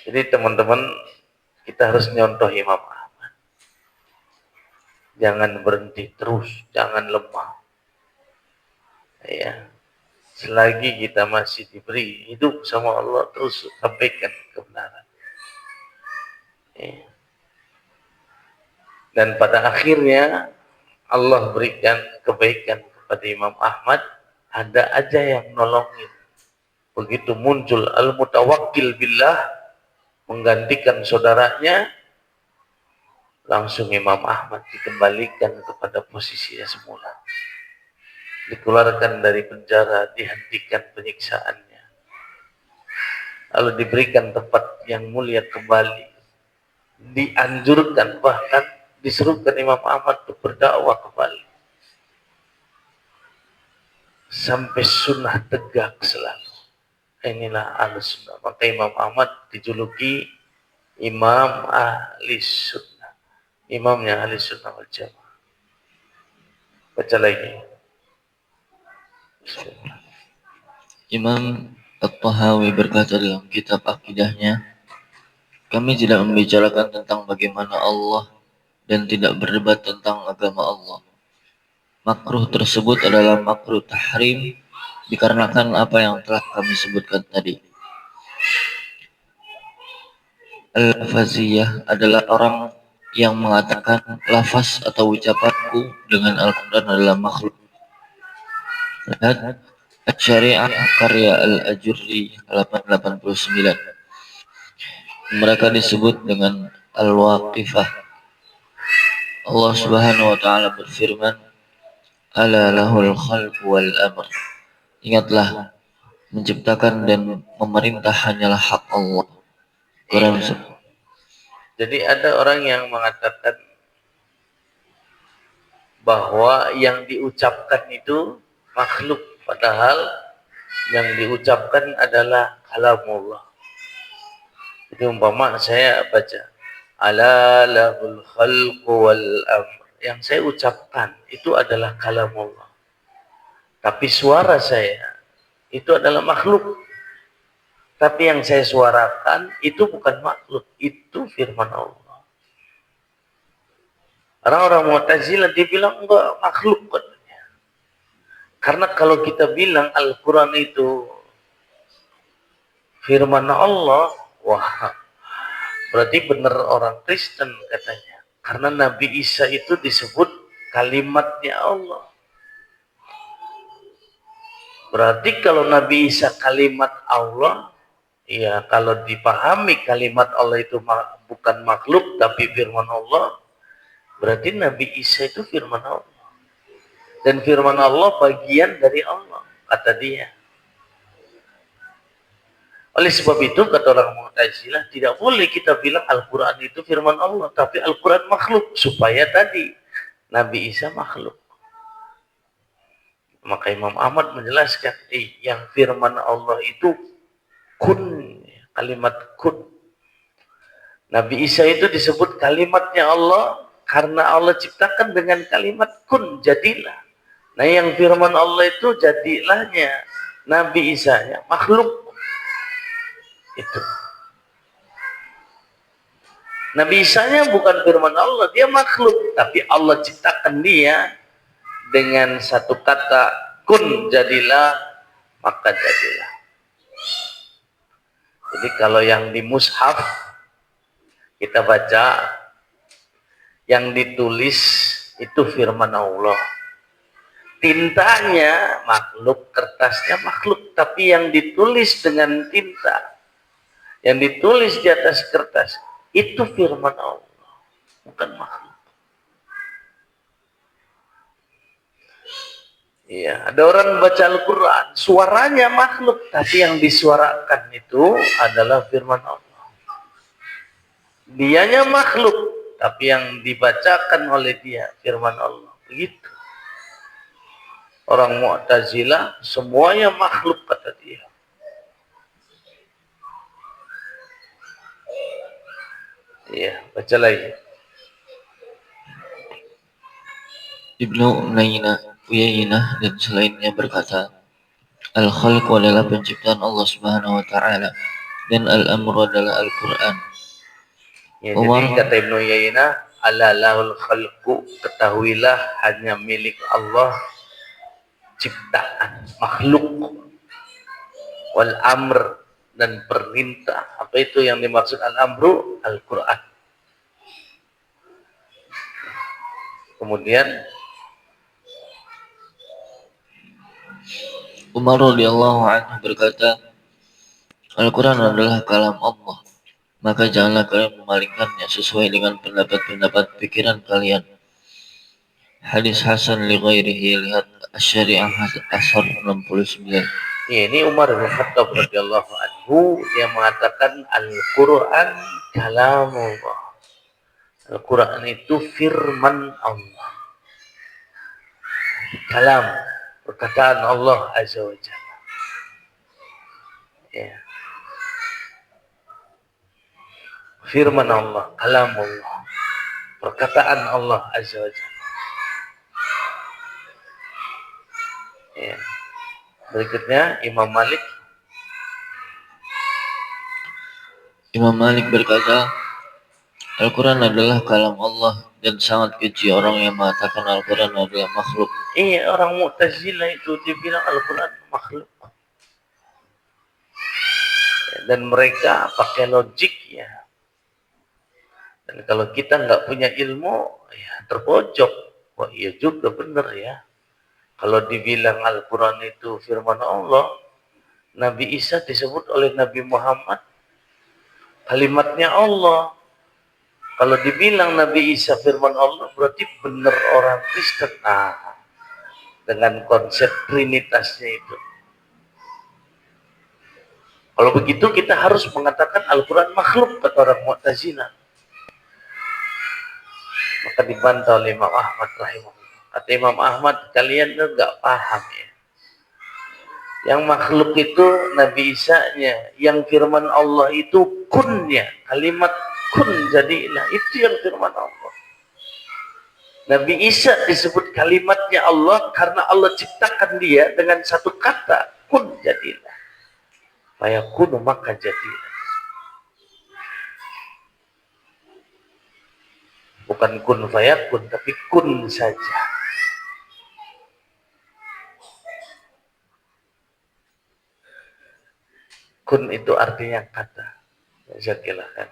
Jadi teman-teman, kita harus nyontoh Imam Ahmad. Jangan berhenti terus, jangan lemah. Ya, selagi kita masih diberi hidup sama Allah, terus sampaikan kebenaran. Ya. Dan pada akhirnya Allah berikan kebaikan kepada Imam Ahmad, ada aja yang nolongin. Begitu muncul al-mutawakkil billah menggantikan saudaranya, langsung Imam Ahmad dikembalikan kepada posisinya semula. Dikeluarkan dari penjara, dihentikan penyiksaannya. Lalu diberikan tempat yang mulia kembali. Dianjurkan, bahkan disuruhkan Imam Ahmad untuk berdakwah kembali. Sampai sunnah tegak selalu. Inilah Ahlussunnah. Maka Imam Ahmad dijuluki Imam Ahli Sunnah. Imamnya Ahli Sunnah wal Jamaah. Baca lagi. Imam At-Tahawi berkata dalam kitab akidahnya, kami tidak membicarakan tentang bagaimana Allah dan tidak berdebat tentang agama Allah. Makruh tersebut adalah makruh tahrim dikarenakan apa yang telah kami sebutkan tadi. Al-Lafaziyah adalah orang yang mengatakan lafaz atau ucapanku dengan Al-Quran adalah makhluk. Lihat Syariah karya Al-Ajurri halaman 89. Mereka disebut dengan Al-Waqifah. Allah Subhanahu wa taala berfirman, "Ala lahul khalqu wal amr." Ingatlah, menciptakan dan memerintah hanyalah hak Allah. Quran. Jadi ada orang yang mengatakan bahwa yang diucapkan itu makhluk, padahal yang diucapkan adalah kalamullah. Jadi umpama saya baca ala lahul khalqu wal amr, yang saya ucapkan itu adalah kalamullah, tapi suara saya itu adalah makhluk. Tapi yang saya suarakan itu bukan makhluk, itu firman Allah. Orang-orang Mu'tazilah dibilang enggak makhluk katanya. Karena kalau kita bilang Al-Quran itu firman Allah, wah, berarti benar orang Kristen katanya. Karena Nabi Isa itu disebut kalimatnya Allah. Berarti kalau Nabi Isa kalimat Allah, ya kalau dipahami kalimat Allah itu bukan makhluk tapi firman Allah, berarti Nabi Isa itu firman Allah. Dan firman Allah bagian dari Allah, kata dia. Oleh sebab itu, kata orang Mu'tazilah, tidak boleh kita bilang Al-Quran itu firman Allah, tapi Al-Quran makhluk, supaya tadi Nabi Isa makhluk. Maka Imam Ahmad menjelaskan, yang firman Allah itu kun, kalimat kun. Nabi Isa itu disebut kalimatnya Allah karena Allah ciptakan dengan kalimat kun, jadilah. Nah, yang firman Allah itu jadilahnya Nabi Isa-nya makhluk. Itu. Nabi Isa-nya bukan firman Allah, dia makhluk, tapi Allah ciptakan dia dengan satu kata kun, jadilah, maka jadilah. Jadi kalau yang di mushaf kita baca, yang ditulis itu firman Allah. Tintanya makhluk, kertasnya makhluk, tapi yang ditulis dengan tinta, yang ditulis di atas kertas, itu firman Allah, bukan makhluk. Iya, ada orang baca Al-Quran, suaranya makhluk, tapi yang disuarakan itu adalah firman Allah. Dianya makhluk, tapi yang dibacakan oleh dia firman Allah. Begitu. Orang Mu'tazilah semuanya makhluk, kata dia. Iya, baca lagi. Ibnu Uyainah dan selainnya berkata, Al-Khalq adalah penciptaan Allah Subhanahu wa taala. dan al-amru adalah Al-Quran. Ya, Umar, jadi kata Ibnu Yainah, ala lahul khalqu, ketahuilah hanya milik Allah ciptaan makhluk, wal amr, dan perintah. Apa itu yang dimaksud al-amru? Al-Quran. Kemudian Umar radhiyallahu anhu berkata, Al-Quran adalah kalam Allah. Maka janganlah kalian memalingkannya sesuai dengan pendapat-pendapat pikiran kalian. Hadis Hasan li ghairihi, lihat Asy-Syari'ah Asar 69. ya, ini Umar bin Khattab radhiyallahu anhu yang mengatakan Al-Quran kalamullah. Al-Quran itu firman Allah. Kalam, perkataan Allah Azza wa Jalla. Ya. Firman Allah, kalamullah, perkataan Allah Azza wa Jalla. Ya. Berikutnya Imam Malik. Imam Malik berkata, Al-Quran adalah kalam Allah dan sangat keji orang yang mengatakan Al-Quran adalah makhluk. Iya, orang Mu'tazilah itu dibilang Al-Quran makhluk. Ya, dan mereka pakai logik ya. Dan kalau kita nggak punya ilmu, ya terpojok. Wah iya juga benar ya. Kalau dibilang Al-Quran itu firman Allah, Nabi Isa disebut oleh Nabi Muhammad kalimatnya Allah. Kalau dibilang Nabi Isa firman Allah, berarti benar orang Kristen. Nah, dengan konsep trinitasnya itu. Kalau begitu kita harus mengatakan Al-Quran makhluk, kata orang Mu'tazilah. Maka dibantah oleh Imam Ahmad rahimahullah. Kata Imam Ahmad, kalian tuh nggak paham ya. Yang makhluk itu Nabi Isa-nya, yang firman Allah itu kunnya, kalimat kun jadilah, itu yang firman Allah. Nabi Isa disebut kalimatnya Allah karena Allah ciptakan dia dengan satu kata, kun jadilah. Fayakunu, maka jadilah. Bukan kun fayakun, tapi kun saja. Kun itu artinya kata. Jadilah kan.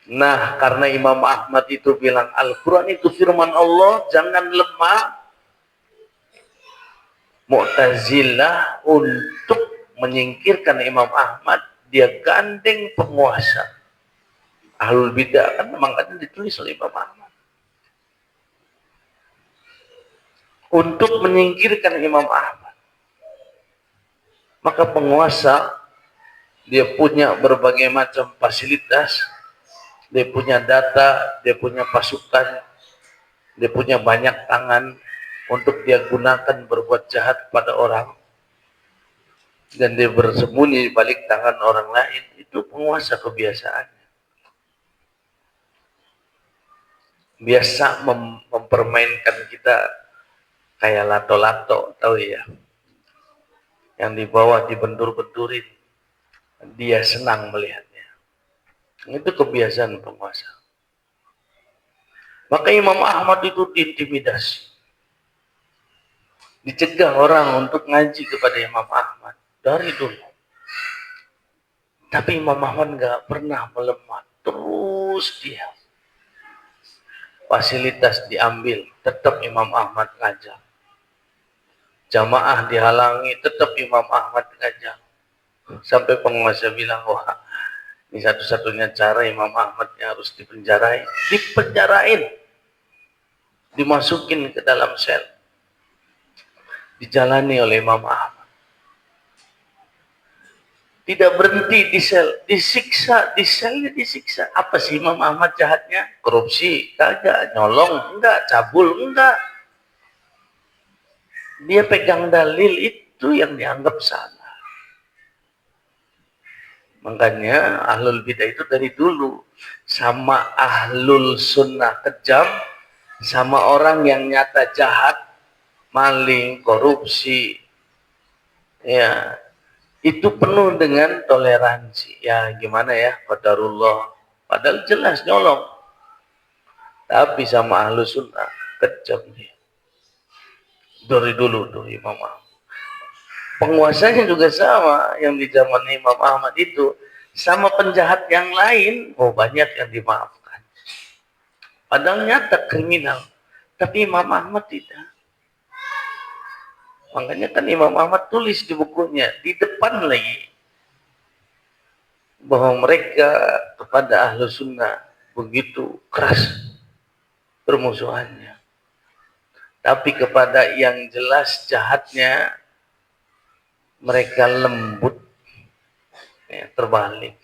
Nah, karena Imam Ahmad itu bilang Al-Quran itu firman Allah, jangan lemah. Mu'tazilah untuk menyingkirkan Imam Ahmad, dia gandeng penguasa. Ahlul bidah kan memang kan ditulis oleh Imam Ahmad. Untuk menyingkirkan Imam Ahmad. Maka penguasa, dia punya berbagai macam fasilitas, dia punya data, dia punya pasukan, dia punya banyak tangan untuk dia gunakan berbuat jahat pada orang, dan dia bersembunyi di balik tangan orang lain. Itu penguasa kebiasaannya. Biasa mempermainkan kita kayak lato-lato, tahu ya? Yang di bawah dibentur-benturin, dia senang melihatnya. Itu kebiasaan penguasa. Maka Imam Ahmad itu diintimidasi. Dicegah orang untuk ngaji kepada Imam Ahmad dari dulu. Tapi Imam Ahmad nggak pernah melemah. Terus dia. Fasilitas diambil, tetap Imam Ahmad ngajar. Jamaah dihalangi, tetap Imam Ahmad ngajar. Sampai penguasa bilang, wah, ini satu-satunya cara Imam Ahmadnya harus dipenjarain. Dipenjarain. Dimasukin ke dalam sel. Dijalani oleh Imam Ahmad. Tidak berhenti di sel, disiksa, di selnya disiksa. Apa sih Imam Ahmad jahatnya? Korupsi? Kagak. Nyolong? Enggak. Cabul? Enggak. Dia pegang dalil itu yang dianggap salah. Makanya ahlul bidah itu dari dulu sama ahlul sunnah kejam, sama orang yang nyata jahat, maling, korupsi, ya itu penuh dengan toleransi. Ya gimana ya, qadarullah. Padahal jelas nyolong. Tapi sama ahlu sunnah kejam dia. Dari dulu tuh Imam Ahmad. Penguasanya juga sama, yang di zaman Imam Ahmad itu sama penjahat yang lain, oh banyak yang dimaafkan. Padahal nyata kriminal, tapi Imam Ahmad tidak. Makanya kan Imam Ahmad tulis di bukunya, di depan lagi, bahwa mereka kepada ahlu sunnah begitu keras permusuhannya. Tapi kepada yang jelas jahatnya, mereka lembut, ya, terbalik.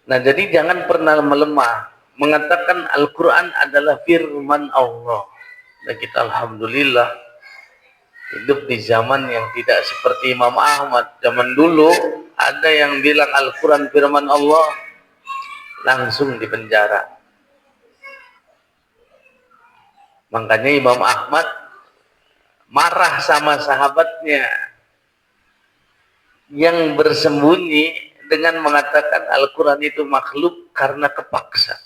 Nah, jadi jangan pernah melemah. Mengatakan Al-Quran adalah firman Allah. Dan kita alhamdulillah hidup di zaman yang tidak seperti Imam Ahmad. Zaman dulu ada yang bilang Al-Quran firman Allah, langsung dipenjara. Makanya Imam Ahmad marah sama sahabatnya yang bersembunyi dengan mengatakan Al-Quran itu makhluk karena kepaksa.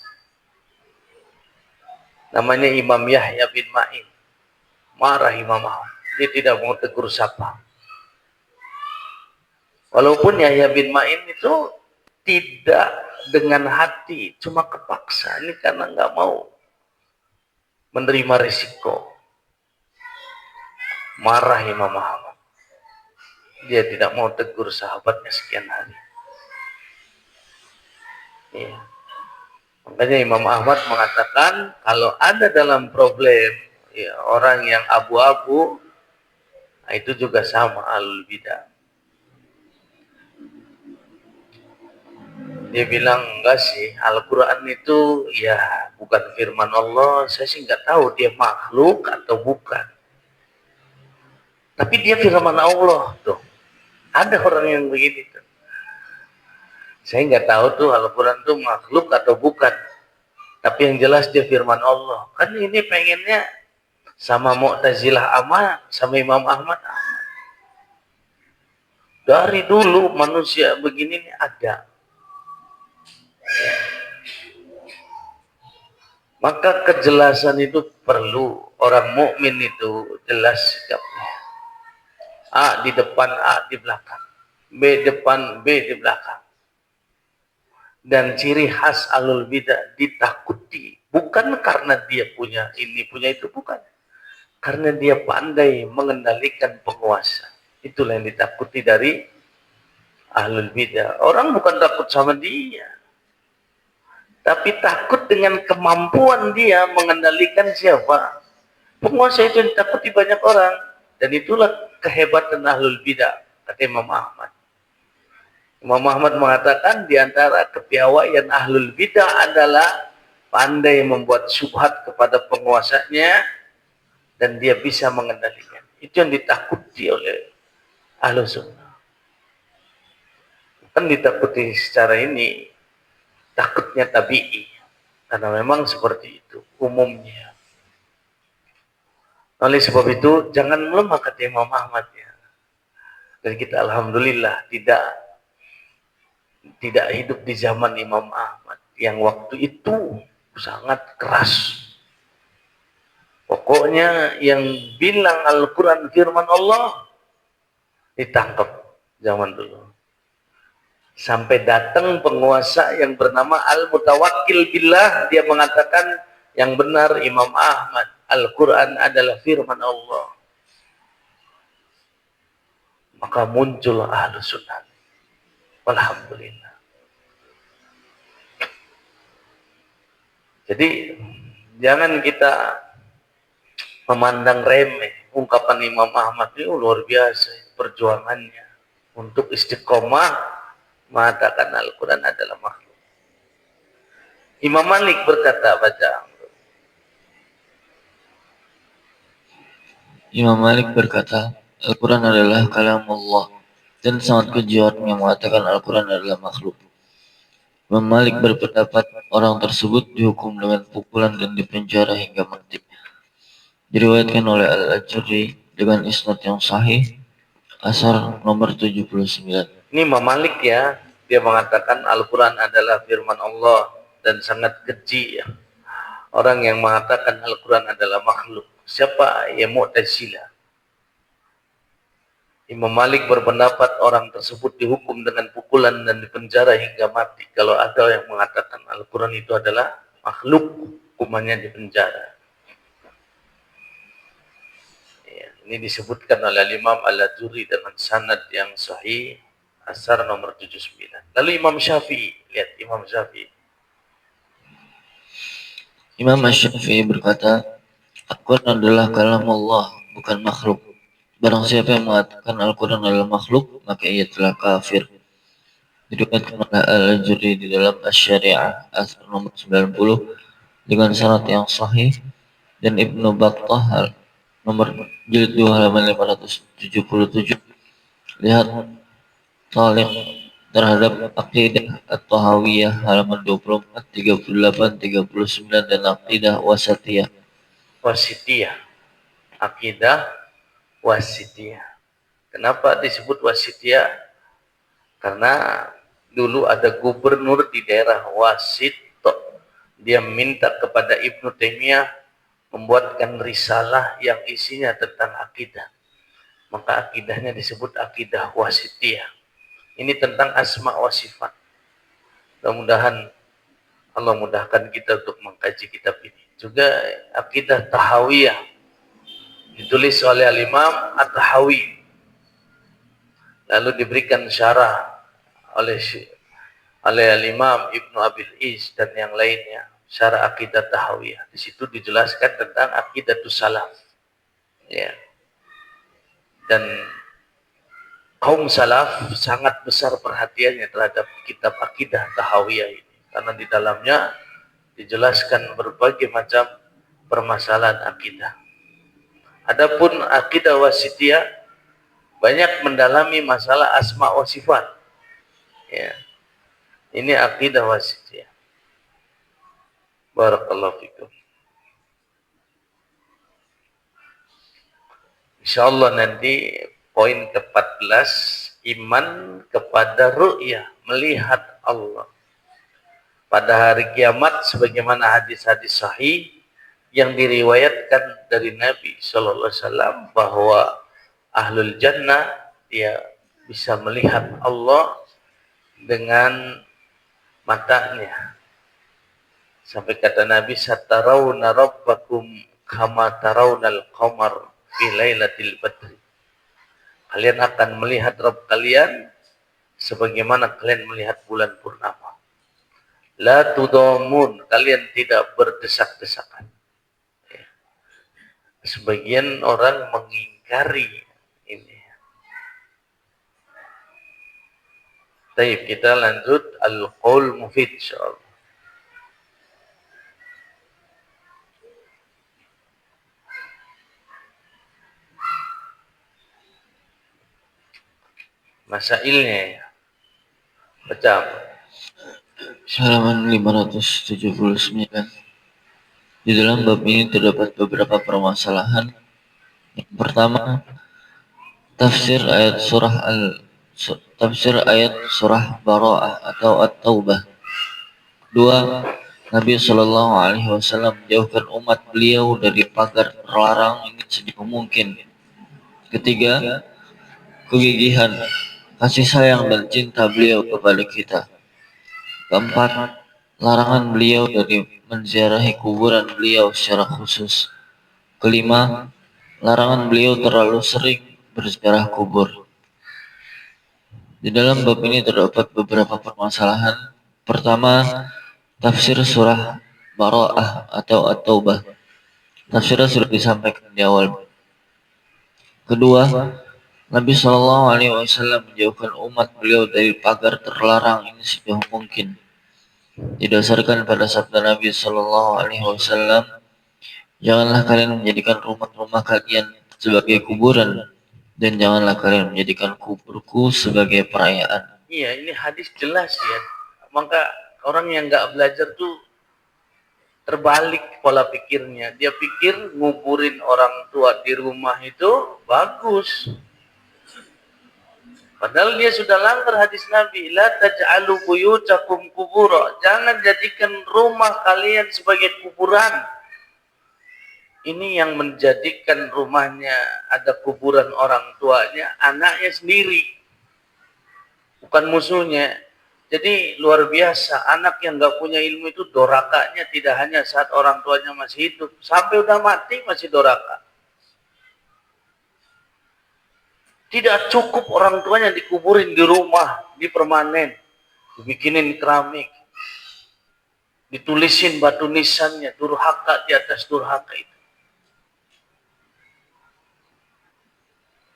Namanya Imam Yahya bin Ma'in. Marah Imam Ahmad. Dia tidak mau tegur sapa. Walaupun Yahya bin Ma'in itu tidak dengan hati, cuma kepaksa. Ini karena nggak mau menerima risiko. Marah Imam Ahmad. Dia tidak mau tegur sahabatnya sekian hari. Ya. Makanya Imam Ahmad mengatakan kalau ada dalam problem ya, orang yang abu-abu, nah itu juga sama ahlul bidah. Dia bilang enggak sih, Al-Quran itu ya bukan firman Allah. Saya sih nggak tahu dia makhluk atau bukan. Tapi dia firman Allah tuh. Ada orang yang begini tuh. Saya nggak tahu tuh Al-Quran tuh makhluk atau bukan. Tapi yang jelas dia firman Allah. Kan ini pengennya sama Mu'tazilah aman, sama Imam Ahmad aman. Dari dulu manusia begini nih ada. Maka kejelasan itu perlu. Orang mukmin itu jelas sikapnya. A di depan, A di belakang. B depan, B di belakang. Dan ciri khas ahlul bidah ditakuti. Bukan karena dia punya ini, punya itu. Bukan. Karena dia pandai mengendalikan penguasa. Itulah yang ditakuti dari ahlul bidah. Orang bukan takut sama dia. Tapi takut dengan kemampuan dia mengendalikan siapa. Penguasa itu ditakuti banyak orang. Dan itulah kehebatan ahlul bidah, kata Imam Ahmad. Imam Ahmad mengatakan di antara kepiawaian ahlul bidah adalah pandai membuat syubhat kepada penguasanya dan dia bisa mengendalikan. Itu yang ditakuti oleh ahlus sunnah. Kan ditakuti secara ini, takutnya tabi'i. Karena memang seperti itu umumnya. Oleh sebab itu, jangan melemah kata Imam Ahmad ya. Dan kita alhamdulillah tidak hidup di zaman Imam Ahmad yang waktu itu sangat keras. Pokoknya yang bilang Al-Quran firman Allah ditangkap zaman dulu. Sampai datang penguasa yang bernama Al-Mutawakkil Billah, dia mengatakan yang benar Imam Ahmad, Al-Quran adalah firman Allah. Maka muncul ahlus sunnah. Alhamdulillah. Jadi jangan kita memandang remeh ungkapan Imam Ahmad ini luar biasa perjuangannya untuk istiqomah mengatakan Al-Quran adalah makhluk. Imam Malik berkata, baca. Imam Malik berkata, Al-Quran adalah kalam Allah dan sangat keji orang yang mengatakan Al-Quran adalah makhluk. Imam Malik berpendapat orang tersebut dihukum dengan pukulan dan dipenjara hingga mati. Diriwayatkan oleh Al-Ajurri dengan isnad yang sahih, Asar nomor 79. Ini Imam Malik ya, dia mengatakan Al-Quran adalah firman Allah dan sangat keji ya. Orang yang mengatakan Al-Quran adalah makhluk. Siapa? Ya Mu'tazilah. Imam Malik berpendapat orang tersebut dihukum dengan pukulan dan dipenjara hingga mati. Kalau ada yang mengatakan Al-Quran itu adalah makhluk, hukumannya dipenjara. Ya, ini disebutkan oleh Imam Al-Ajurri dengan sanad yang sahih, Asar nomor 79. Lalu Imam Syafi'i, lihat Imam Syafi'i. Imam Asy-Syafi'i berkata, Al-Quran adalah kalam Allah, bukan makhluk. Barang siapa yang mengatakan Al-Quran adalah makhluk, maka ia telah kafir. Diriwayatkan oleh Al-Ajurri di dalam Asy-Syari'ah Asar nomor 90 dengan sanad yang sahih, dan Ibnu Battah nomor jilid 2 halaman 577. Lihat Taliq terhadap Aqidah At-Tahawiyah halaman 24, 38, 39 dan Aqidah Wasatiyah. Wasitiyah. Akidah Wasitiyah. Kenapa disebut Wasitiyah? Karena dulu ada gubernur di daerah Wasito. Dia minta kepada Ibnu Taimiyah membuatkan risalah yang isinya tentang akidah. Maka akidahnya disebut akidah Wasitiyah. Ini tentang asma wa sifat. Mudah-mudahan Allah mudahkan kita untuk mengkaji kitab ini. Juga akidah Tahawiyah ditulis oleh Al-Imam At-Tahawi, lalu diberikan syarah oleh Al-Imam Ibnu Abil Is dan yang lainnya, syarah akidah Tahawiyah. Di situ dijelaskan tentang akidatus salaf. Ya. Dan kaum salaf sangat besar perhatiannya terhadap kitab akidah Tahawiyah ini, karena di dalamnya dijelaskan berbagai macam permasalahan akidah. Adapun akidah Wasitiyah banyak mendalami masalah asma wa sifat. Ya. Ini akidah Wasitiyah. Barakallahu fikum. Insyaallah nanti poin ke-14, iman kepada ru'yah, melihat Allah pada hari kiamat sebagaimana hadis-hadis sahih yang diriwayatkan dari Nabi sallallahu alaihi wasallam bahwa ahlul jannah dia bisa melihat Allah dengan matanya. Sampai kata Nabi, satarawna rabbakum kama tarawnal qamar fi lailatul badri. Kalian akan melihat Rabb kalian sebagaimana kalian melihat bulan purnama. La tudamun, kalian tidak berdesak-desakan. Sebagian orang mengingkari ini. Baik, kita lanjut al-qaul mufid insyaallah. Masailnya ya. Baca. Halaman 579. Di dalam bab ini terdapat beberapa permasalahan. Yang pertama, tafsir ayat surah Bara'ah atau At-Taubah. Dua, Nabi Shallallahu Alaihi Wasallam menjauhkan umat beliau dari pagar terlarang ini sejauh mungkin. Ketiga, kegigihan, kasih sayang dan cinta beliau kepada kita. Keempat, larangan beliau dari menziarahi kuburan beliau secara khusus. Kelima, larangan beliau terlalu sering berziarah kubur. Di dalam bab ini terdapat beberapa permasalahan. Pertama, tafsir surah Bara'ah atau At-Taubah. Tafsirnya sudah disampaikan di awal. Kedua, Nabi Shallallahu Alaihi Wasallam menjauhkan umat beliau dari pagar terlarang ini sejauh mungkin. Didasarkan pada sabda Nabi Shallallahu Alaihi Wasallam, janganlah kalian menjadikan rumah-rumah kalian sebagai kuburan, dan janganlah kalian menjadikan kuburku sebagai perayaan. Iya, ini hadis jelas ya. Maka Orang yang nggak belajar tuh terbalik pola pikirnya. Dia pikir nguburin orang tua di rumah itu bagus. Padahal dia sudah langgar hadis Nabi, la taj'alu buyutakum kubura. Jangan jadikan rumah kalian sebagai kuburan. Ini yang menjadikan rumahnya ada kuburan orang tuanya, anaknya sendiri. Bukan musuhnya. Jadi luar biasa, anak yang nggak punya ilmu itu dorakanya tidak hanya saat orang tuanya masih hidup, sampai udah mati masih doraka. Tidak cukup orang tuanya dikuburin di rumah, di permanen, dibikinin keramik, ditulisin batu nisannya, durhaka di atas durhaka itu.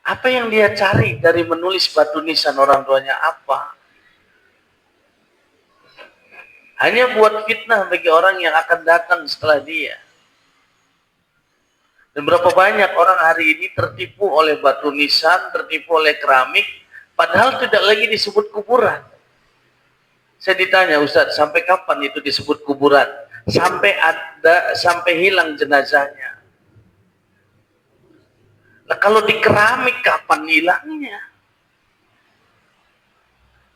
Apa yang dia cari dari menulis batu nisan orang tuanya apa? Hanya buat fitnah bagi orang yang akan datang setelah dia. Dan berapa banyak orang hari ini tertipu oleh batu nisan, tertipu oleh keramik, padahal tidak lagi disebut kuburan. Saya ditanya, Ustaz, sampai kapan itu disebut kuburan? Sampai hilang jenazahnya. Nah, kalau di keramik kapan hilangnya?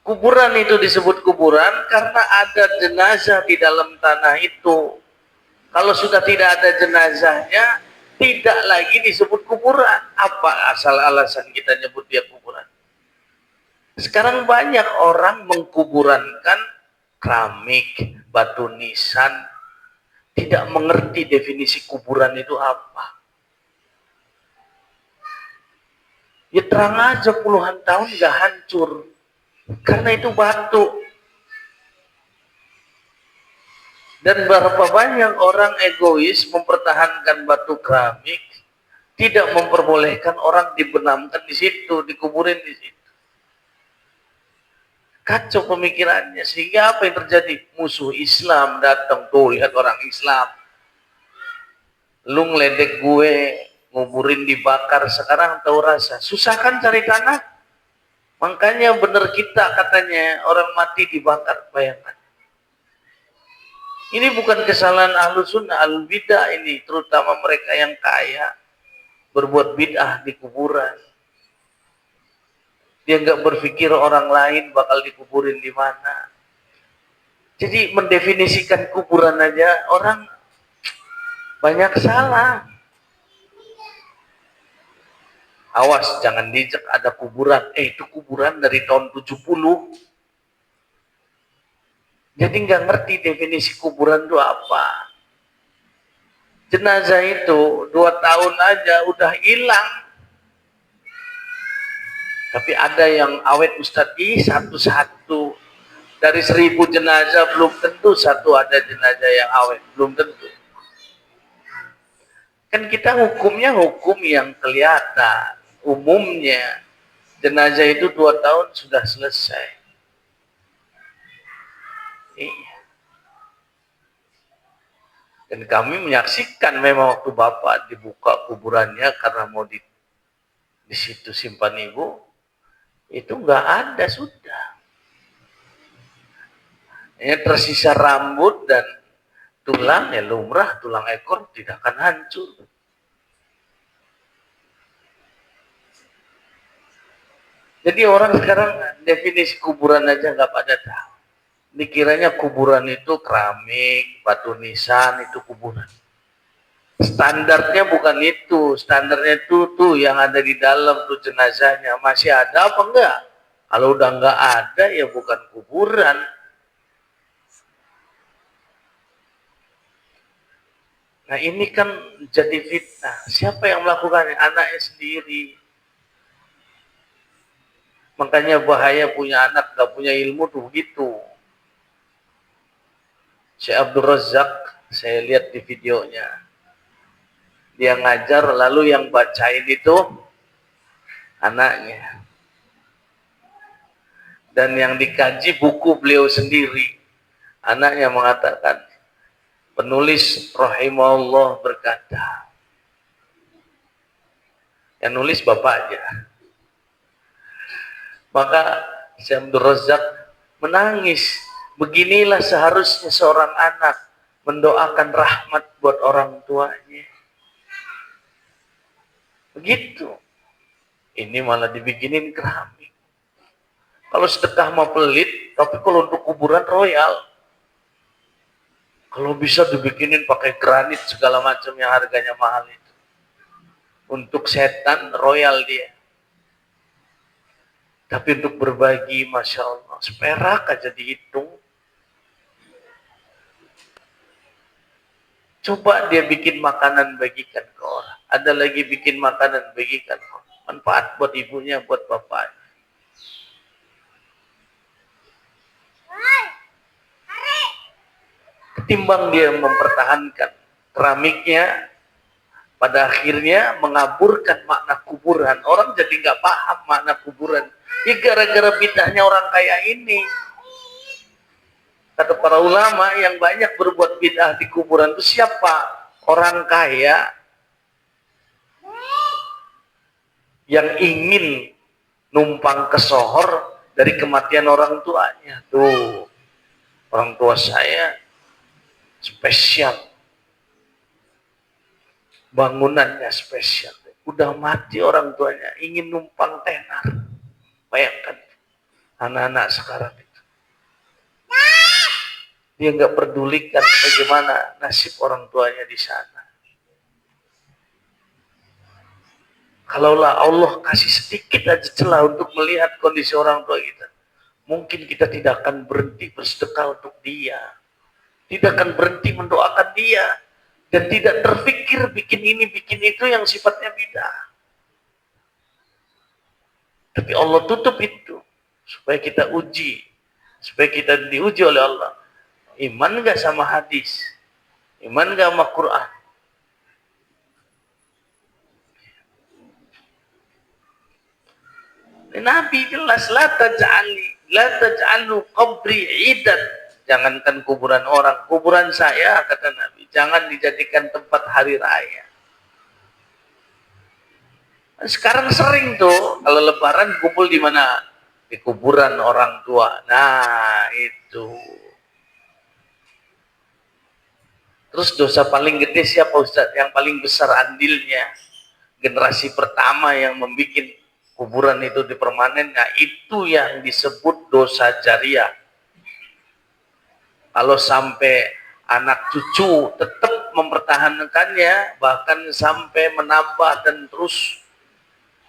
Kuburan itu disebut kuburan karena ada jenazah di dalam tanah itu. Kalau sudah tidak ada jenazahnya, tidak lagi disebut kuburan. Apa alasan kita nyebut dia kuburan? Sekarang banyak orang mengkuburankan keramik, batu nisan, tidak mengerti definisi kuburan itu apa. Ya terang aja puluhan tahun gak hancur. Karena itu batu. Dan berapa banyak orang egois mempertahankan batu keramik, tidak memperbolehkan orang dibenamkan di situ, dikuburin di situ. Kacau pemikirannya, sehingga apa yang terjadi? Musuh Islam datang, tuh lihat orang Islam. Lu ngeledek gue, nguburin dibakar, sekarang tahu rasa. Susah kan cari tanah? Makanya benar kita katanya, orang mati dibakar, bayangkan. Ini bukan kesalahan ahlu sunnah, ahlu bid'ah ini, terutama mereka yang kaya, berbuat bid'ah di kuburan. Dia nggak berpikir orang lain bakal dikuburin di mana. Jadi mendefinisikan kuburan aja orang banyak salah. Awas, jangan dijek ada kuburan. Itu kuburan dari tahun 70. Jadi nggak ngerti definisi kuburan itu apa. Jenazah itu 2 tahun aja udah hilang. Tapi ada yang awet Ustadz, satu-satu. Dari 1000 jenazah belum tentu satu ada jenazah yang awet. Belum tentu. Kan kita hukumnya hukum yang kelihatan. Umumnya jenazah itu 2 tahun sudah selesai. Iya. Dan kami menyaksikan memang waktu Bapak dibuka kuburannya karena mau di situ simpan ibu, itu nggak ada sudah. Ya, tersisa rambut dan tulang, ya lumrah, tulang ekor tidak akan hancur. Jadi orang sekarang definisi kuburan aja nggak pada tahu. Dikiranya kuburan itu keramik, batu nisan, itu kuburan. Standarnya bukan itu, standarnya itu tuh yang ada di dalam tuh jenazahnya. Masih ada apa enggak? Kalau udah enggak ada ya bukan kuburan. Nah ini kan jadi fitnah. Siapa yang melakukannya? Anaknya sendiri. Makanya bahaya punya anak gak punya ilmu tuh begitu. Syekh Abdul Razak, saya lihat di videonya. Dia ngajar, lalu yang bacain itu anaknya. Dan yang dikaji buku beliau sendiri. Anaknya mengatakan, penulis rahimahullah berkata, yang nulis bapaknya. Maka Syekh Abdul Razak menangis. Beginilah seharusnya seorang anak mendoakan rahmat buat orang tuanya. Begitu. Ini malah dibikinin keramik. Kalau sedekah mah pelit, tapi kalau untuk kuburan royal. Kalau bisa dibikinin pakai granit segala macam yang harganya mahal itu. Untuk setan royal dia. Tapi untuk berbagi, Masya Allah, seperak aja dihitung. Coba dia bikin makanan bagikan ke orang. Ada lagi bikin makanan bagikan ke orang. Manfaat buat ibunya, buat bapaknya. Ketimbang dia mempertahankan keramiknya, pada akhirnya mengaburkan makna kuburan. Orang jadi nggak paham makna kuburan. Ya gara-gara bid'ahnya orang kaya ini. Kata para ulama, yang banyak berbuat bid'ah di kuburan itu siapa? Orang kaya yang ingin numpang ke sohor dari kematian orang tuanya. Tuh, orang tua saya spesial. Bangunannya spesial. Udah mati orang tuanya, ingin numpang tenar. Bayangkan anak-anak sekarang itu. Dia nggak pedulikan bagaimana nasib orang tuanya di sana. Kalaulah Allah kasih sedikit aja celah untuk melihat kondisi orang tua kita, mungkin kita tidak akan berhenti bersedekah untuk dia, tidak akan berhenti mendoakan dia, dan tidak terpikir bikin ini, bikin itu yang sifatnya bid'ah. Tapi Allah tutup itu, supaya kita uji, supaya kita diuji oleh Allah. Iman nggak sama hadis? Iman nggak sama Quran? Nabi jelas, la taj'alu qabri idan. Jangankan kuburan orang, kuburan saya, kata Nabi, jangan dijadikan tempat hari raya. Sekarang sering tuh kalau lebaran kumpul di mana? Di kuburan orang tua. Nah, itu. Terus dosa paling gede siapa Ustaz? Yang paling besar andilnya. Generasi pertama yang membuat kuburan itu dipermanen, nah itu yang disebut dosa jariah. Kalau sampai anak cucu tetap mempertahankannya, bahkan sampai menambah dan terus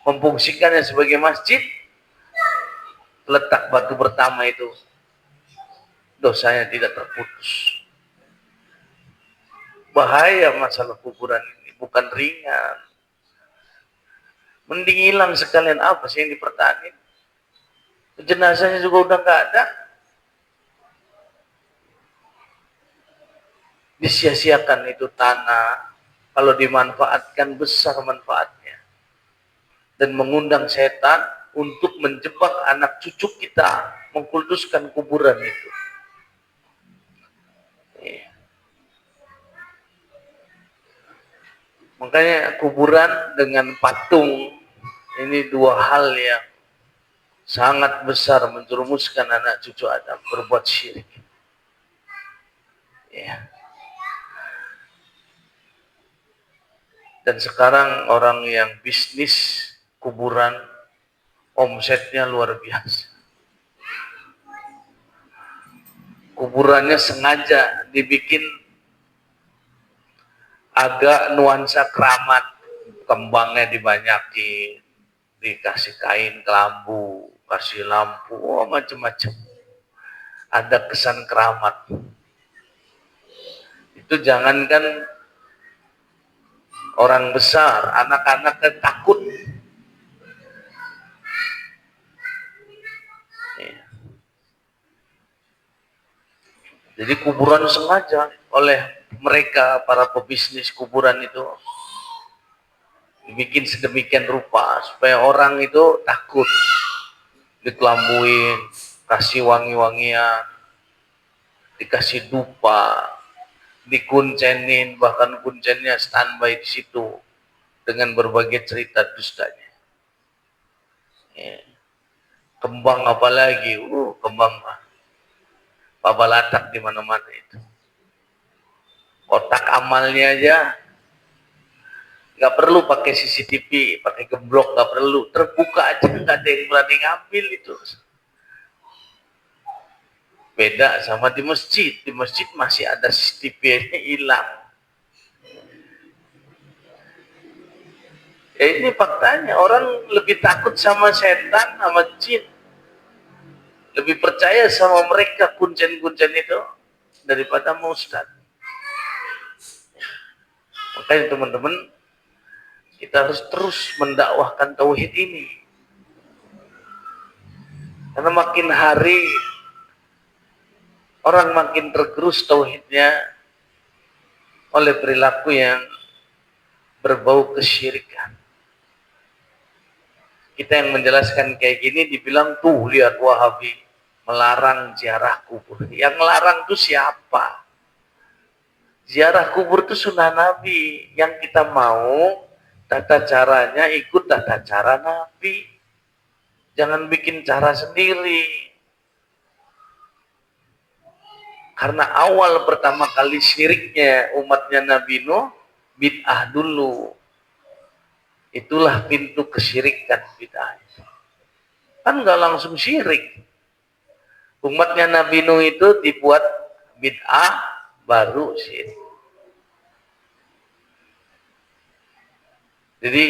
memfungsikannya sebagai masjid, letak batu pertama itu dosanya tidak terputus. Bahaya masalah kuburan ini, bukan ringan. Mending hilang sekalian, apa sih yang dipertahankan? Jenazahnya juga udah nggak ada. Disia-siakan itu tanah, kalau dimanfaatkan besar manfaatnya. Dan mengundang setan untuk menjebak anak cucu kita, mengkultuskan kuburan itu. Makanya kuburan dengan patung ini dua hal yang sangat besar menjerumuskan anak cucu Adam berbuat syirik. Ya. Dan sekarang orang yang bisnis kuburan omsetnya luar biasa. Kuburannya sengaja dibikin agak nuansa keramat, kembangnya dibanyakin, dikasih kain kelambu, kasih lampu, macam-macam. Ada kesan keramat. Itu jangankan orang besar, anak-anak kan takut. Jadi kuburan sengaja oleh mereka, para pebisnis kuburan itu, dibikin sedemikian rupa supaya orang itu takut. Dikelambuin, kasih wangi-wangian, dikasih dupa, dikuncenin, bahkan kuncennya standby di situ dengan berbagai cerita dustanya. Ya. Kembang apalagi, kembang mah. babalatak di mana-mana itu. Kotak amalnya aja nggak perlu pakai CCTV, pakai geblok nggak perlu, terbuka aja nggak ada yang berani ngambil itu. Beda sama di masjid masih ada CCTV-nya hilang. Ya ini faktanya, orang lebih takut sama setan, sama jin, lebih percaya sama mereka kuncen-kuncen itu daripada sama ustaz. Makanya teman-teman, kita harus terus mendakwahkan tauhid ini. Karena makin hari orang makin tergerus tauhidnya oleh perilaku yang berbau kesyirikan. Kita yang menjelaskan kayak gini dibilang, tuh lihat Wahabi melarang ziarah kubur. Yang melarang itu siapa? Ziarah kubur itu sunnah Nabi. Yang kita mau tata caranya ikut tata cara Nabi. Jangan bikin cara sendiri. Karena awal pertama kali syiriknya umatnya Nabi Nuh, bid'ah dulu. Itulah pintu kesyirikan bid'ah. Kan nggak langsung syirik. Umatnya Nabi Nuh itu dibuat bid'ah, baru syirik. Jadi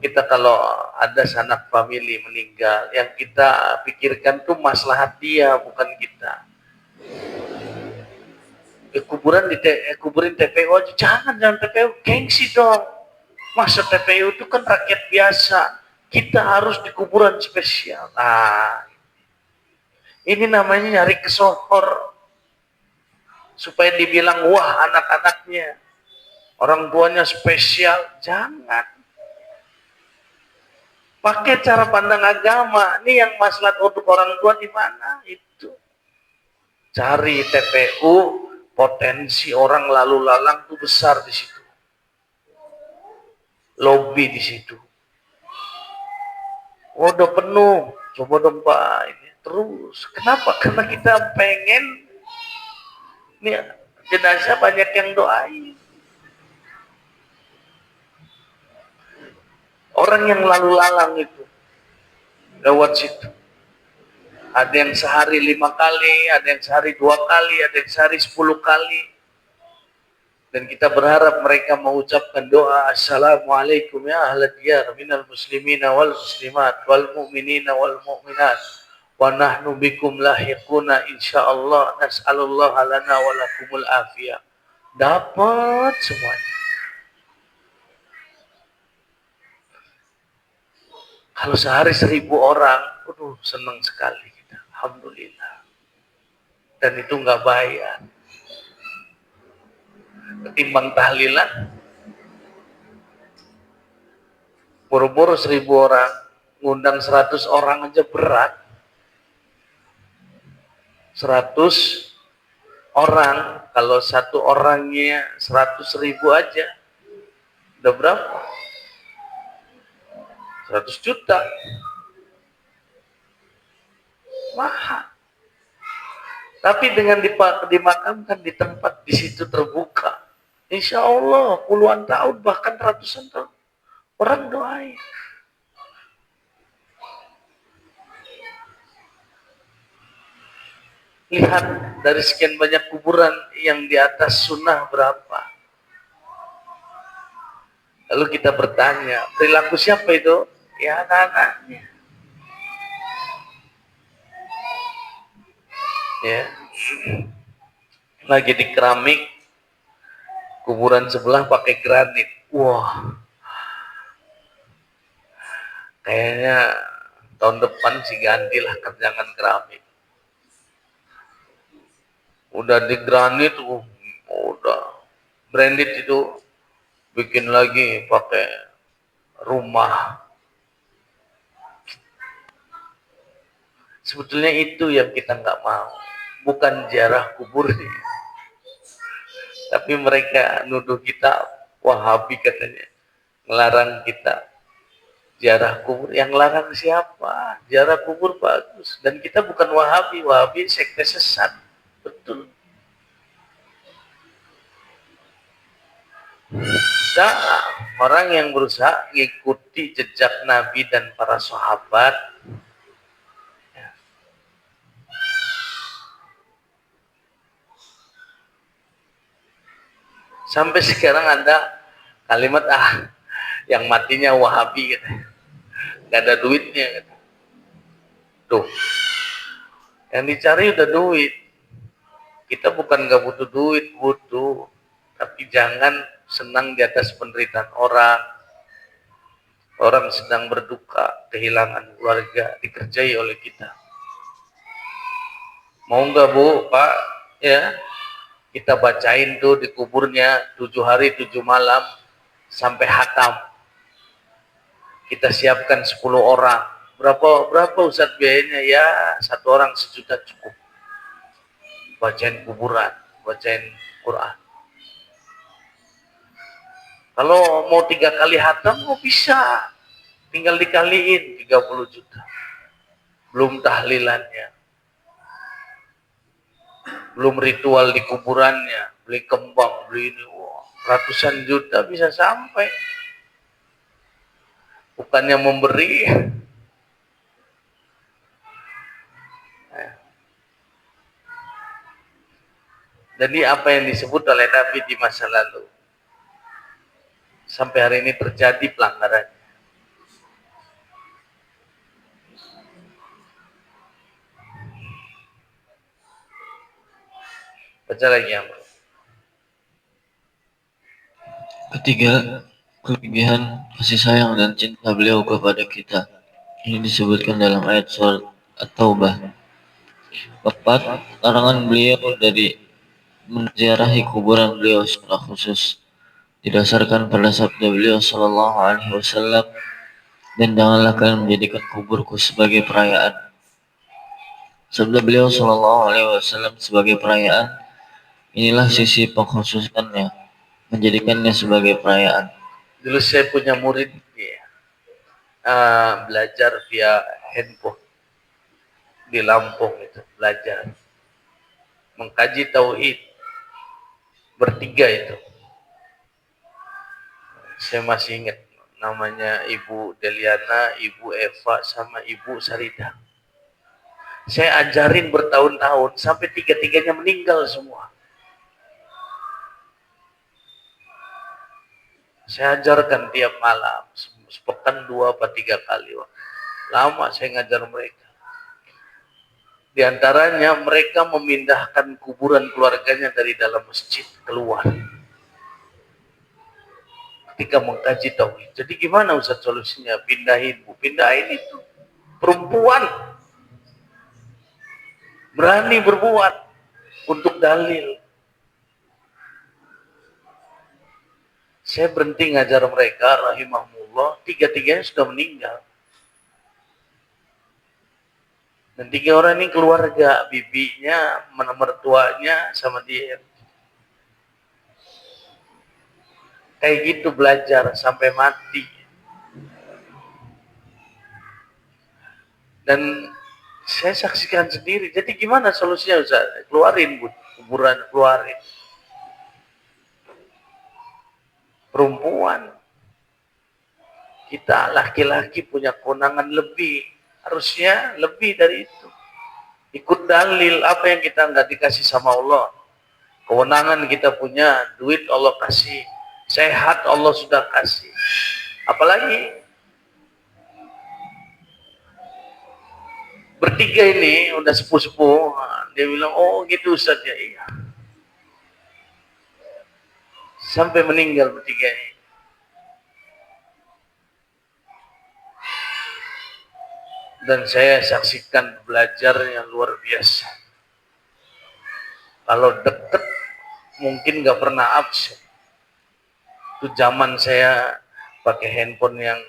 kita kalau ada sanak famili meninggal, yang kita pikirkan tuh maslahat dia, bukan kita. Kuburin TPU aja, jangan TPU, gengsi dong. Masa TPU itu kan rakyat biasa, kita harus di kuburan spesial. Nah, ini namanya nyari kesohor supaya dibilang wah anak-anaknya, orang tuanya spesial. Jangan. Pakai cara pandang agama. Ini yang maslahat untuk orang tua di mana itu. Cari TPU, potensi orang lalu lalang tuh besar di situ. Lobby di situ. Oh, udah penuh. Coba dong Pak, ini terus. Kenapa? Karena kita pengen ini jenazah banyak yang doain. Orang yang lalu lalang itu lewat situ. Ada yang sehari 5 kali, ada yang sehari 2 kali, ada yang sehari 10 kali. Dan kita berharap mereka mengucapkan doa, Assalamualaikum ya ahla diyar minal muslimina wal muslimat wal mu'minina wal mu'minat wa nahnu bikum lahiquna insyaallah nas'alullah lana wa lakumul afiyah. Dapat semuanya. Kalau sehari 1000 orang, aduh senang sekali kita. Alhamdulillah. Dan itu nggak bayar. Ketimbang tahlilan, boro-boro 1000 orang, ngundang 100 orang aja berat. 100 orang, kalau satu orangnya 100.000 aja, udah berapa? 100 juta. Mahal. Tapi dengan dimakamkan di tempat di situ terbuka, insya Allah puluhan tahun bahkan ratusan tahun orang doain. Lihat dari sekian banyak kuburan yang di atas sunnah berapa. Lalu kita bertanya, perilaku siapa itu? Ya anak-anaknya. Ya, lagi di keramik, kuburan sebelah pakai granit. Wah, kayaknya tahun depan sih gantilah kerjaan keramik. Udah di granit, udah branded itu, bikin lagi pakai rumah. Sebetulnya itu yang kita nggak mau, bukan ziarah kuburnya. Tapi mereka nuduh kita Wahabi katanya, ngelarang kita ziarah kubur. Yang larang siapa? Ziarah kubur bagus. Dan kita bukan Wahabi, Wahabi sekte sesat. Betul. Nah, orang yang berusaha mengikuti jejak Nabi dan para sahabat, sampai sekarang ada kalimat yang matinya Wahabi, nggak ada duitnya. Tuh, yang dicari udah duit. Kita bukan nggak butuh duit, butuh, tapi jangan senang di atas penderitaan orang. Orang sedang berduka, kehilangan keluarga, dikerjai oleh kita. Mau nggak Bu, Pak? Ya, kita bacain tuh di kuburnya 7 hari 7 malam sampai hatam. Kita siapkan 10 orang. Berapa Ustadz biayanya? Ya, satu orang 1 juta cukup. Bacain kuburan, bacain Quran. Kalau mau 3 kali hatam, mau bisa. Tinggal dikaliin 30 juta. Belum tahlilannya. Belum ritual di kuburannya. Beli kembang, beli ini. Wah, ratusan juta bisa sampai. Bukannya memberi. Jadi apa yang disebut oleh Nabi di masa lalu, sampai hari ini terjadi pelanggaran. Baca lagi ya, bro. Ketiga, kelebihan kasih sayang dan cinta beliau kepada kita. Ini disebutkan dalam ayat surat At-Taubah. Keempat, larangan beliau dari menziarahi kuburan beliau secara khusus didasarkan pada sabda beliau Shallallahu Alaihi Wasallam, dan janganlah kalian menjadikan kuburku sebagai perayaan. Sabda beliau Shallallahu Alaihi Wasallam sebagai perayaan, inilah sisi pengkhususannya, menjadikannya sebagai perayaan. Dulu saya punya murid belajar via handphone di Lampung, itu belajar mengkaji tauhid bertiga itu. Saya masih ingat namanya Ibu Deliana, Ibu Eva, sama Ibu Sarida. Saya ajarin bertahun-tahun sampai 3-tiganya meninggal semua. Saya ajarkan tiap malam, sepekan 2 atau 3 kali. Lama saya ngajar mereka. Di antaranya mereka memindahkan kuburan keluarganya dari dalam masjid keluar ketika mengkaji tauhid. Jadi gimana Ustaz solusinya? Pindahin, Bu. Pindahin itu. Perempuan berani berbuat untuk dalil. Saya berhenti ngajar mereka, rahimahullah, 3-tiganya sudah meninggal. Dan 3 orang ini keluarga, bibinya, mertuanya, sama dia. Kayak gitu belajar sampai mati. Dan saya saksikan sendiri. Jadi gimana solusinya Ustaz? Keluarin, Bu, kuburan, keluarin. Perempuan. Kita laki-laki punya kewenangan lebih. Harusnya lebih dari itu. Ikut dalil apa yang kita nggak dikasih sama Allah. Kewenangan kita punya, duit Allah kasih. Sehat Allah sudah kasih. Apalagi bertiga ini udah sepuh-sepuh. Dia bilang, oh gitu Ustaz ya. Iya. Sampai meninggal bertiga ini. Dan saya saksikan belajar yang luar biasa. Kalau deket mungkin nggak pernah absen. Itu zaman saya pakai handphone yang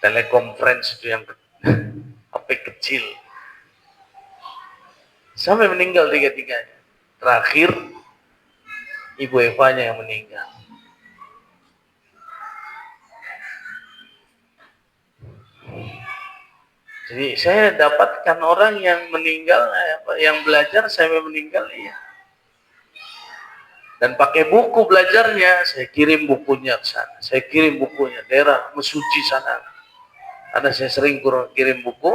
teleconference itu yang HP kecil. Sampai meninggal 3-tiganya. Terakhir Ibu Evanya yang meninggal. Jadi saya dapatkan orang yang meninggal, yang belajar sampai meninggal, iya. Dan pakai buku belajarnya, saya kirim bukunya ke sana. Saya kirim bukunya, daerah Mesuji sana. Karena saya sering kirim buku,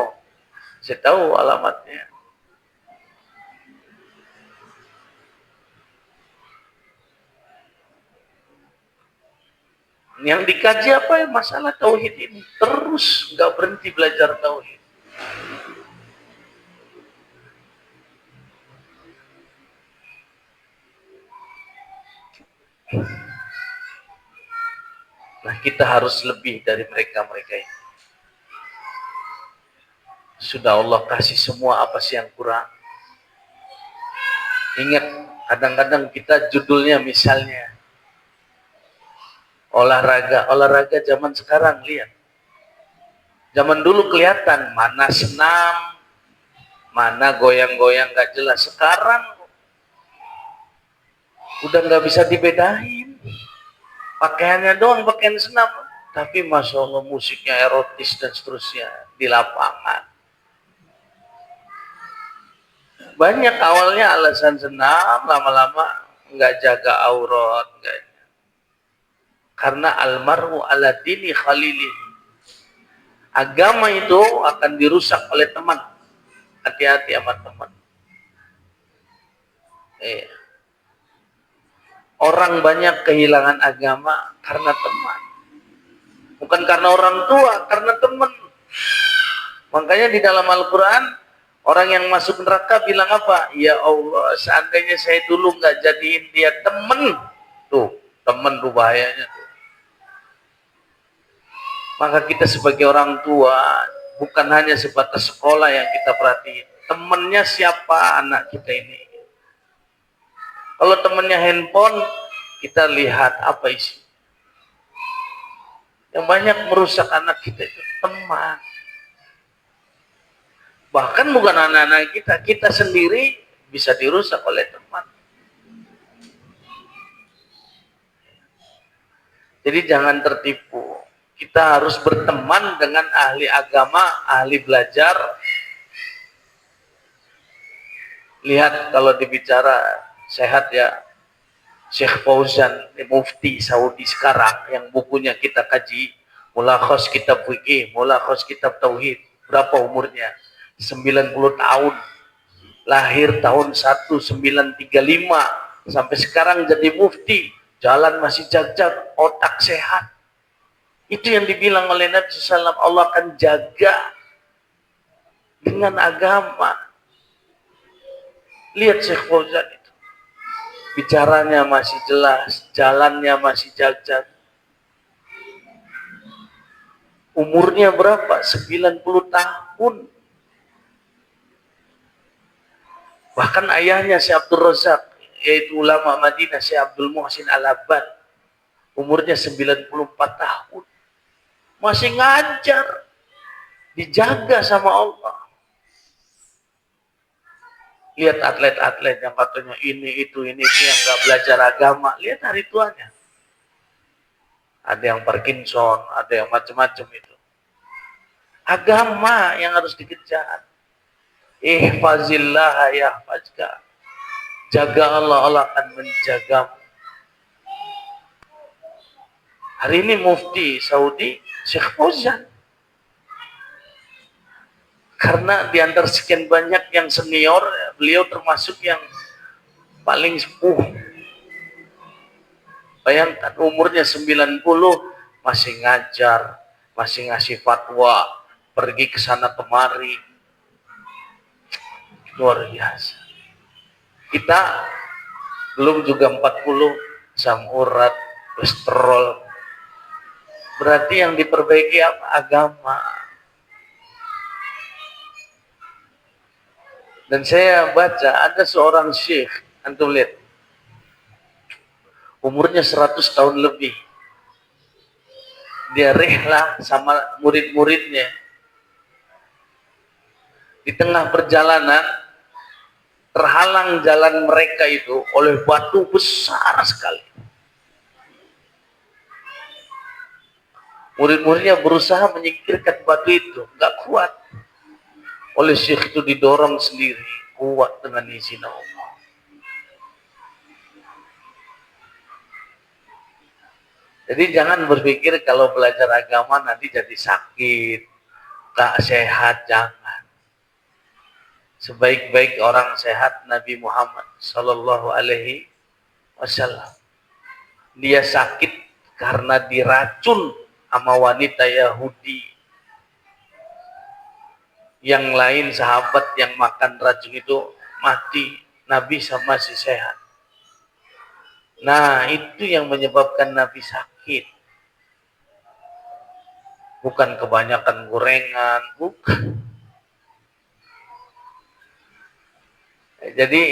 saya tahu alamatnya. Yang dikaji apa ya? Masalah tauhid ini. Terus nggak berhenti belajar tauhid. Nah, kita harus lebih dari mereka-mereka ini. Sudah Allah kasih semua, apa sih yang kurang? Ingat, kadang-kadang kita judulnya misalnya olahraga zaman sekarang, lihat. Zaman dulu kelihatan mana senam, mana goyang-goyang gak jelas. Sekarang udah nggak bisa dibedain. Pakaiannya doang pakaian senam, tapi masya Allah musiknya erotis dan seterusnya di lapangan. Banyak awalnya alasan senam, lama-lama nggak jaga aurat, nggak. Karena almaru ala dini khalili. Agama itu akan dirusak oleh teman. Hati-hati sama teman. Orang banyak kehilangan agama karena teman. Bukan karena orang tua, karena teman. Makanya di dalam Al-Quran, orang yang masuk neraka bilang apa? Ya Allah, seandainya saya dulu nggak jadiin dia teman. Tuh, teman tuh bahayanya tuh. Maka kita sebagai orang tua, bukan hanya sebatas sekolah yang kita perhatiin. Temannya siapa anak kita ini? Kalau temannya handphone, kita lihat apa isi. Yang banyak merusak anak kita itu teman. Bahkan bukan anak-anak kita, kita sendiri bisa dirusak oleh teman. Jadi jangan tertipu. Kita harus berteman dengan ahli agama, ahli belajar. Lihat kalau dibicara sehat ya, Syekh Fauzan, mufti Saudi sekarang, yang bukunya kita kaji, Mulakhas Kitab Fiqih, Mulakhas Kitab Tauhid. Berapa umurnya? 90 tahun. Lahir tahun 1935, sampai sekarang jadi mufti. Jalan masih jag-jag, otak sehat. Itu yang dibilang oleh Nabi SAW, Allah akan jaga dengan agama. Lihat Syekh Fauzan itu. Bicaranya masih jelas, jalannya masih jag-jag. Umurnya berapa? 90 tahun. Bahkan ayahnya Syekh Abdul Razak, yaitu ulama Madinah, Syekh Abdul Muhsin Al-Abbad, umurnya 94 tahun. Masih ngajar, dijaga sama Allah. Lihat atlet-atlet yang katanya ini itu yang nggak belajar agama. Lihat hari tuanya. Ada yang Parkinson, ada yang macam-macam itu. Agama yang harus dikejar. Ihfazillah yahfazka. Jaga Allah, Allah akan menjagamu. Hari ini mufti Saudi Syekh Fauzan. Karena di antara sekian banyak yang senior, beliau termasuk yang paling sepuh. Bayangkan umurnya 90, masih ngajar, masih ngasih fatwa, pergi ke sana kemari. Luar biasa. Kita belum juga 40, asam urat, kolesterol. Berarti yang diperbaiki apa? Agama. Dan saya baca ada seorang syekh, antum lihat, umurnya 100 tahun lebih. Dia rihlah sama murid-muridnya. Di tengah perjalanan, terhalang jalan mereka itu oleh batu besar sekali. Murid-muridnya berusaha menyingkirkan batu itu, nggak kuat. oleh syekh itu didorong sendiri, kuat dengan izin Allah. Jadi jangan berpikir kalau belajar agama nanti jadi sakit, tak sehat, jangan. Sebaik-baik orang sehat Nabi Muhammad Sallallahu Alaihi Wasallam. Dia sakit karena diracun sama wanita Yahudi. Yang lain sahabat yang makan racun itu mati, Nabi sama si sehat. Nah, itu yang menyebabkan Nabi sakit. Bukan kebanyakan gorengan, bukan. Jadi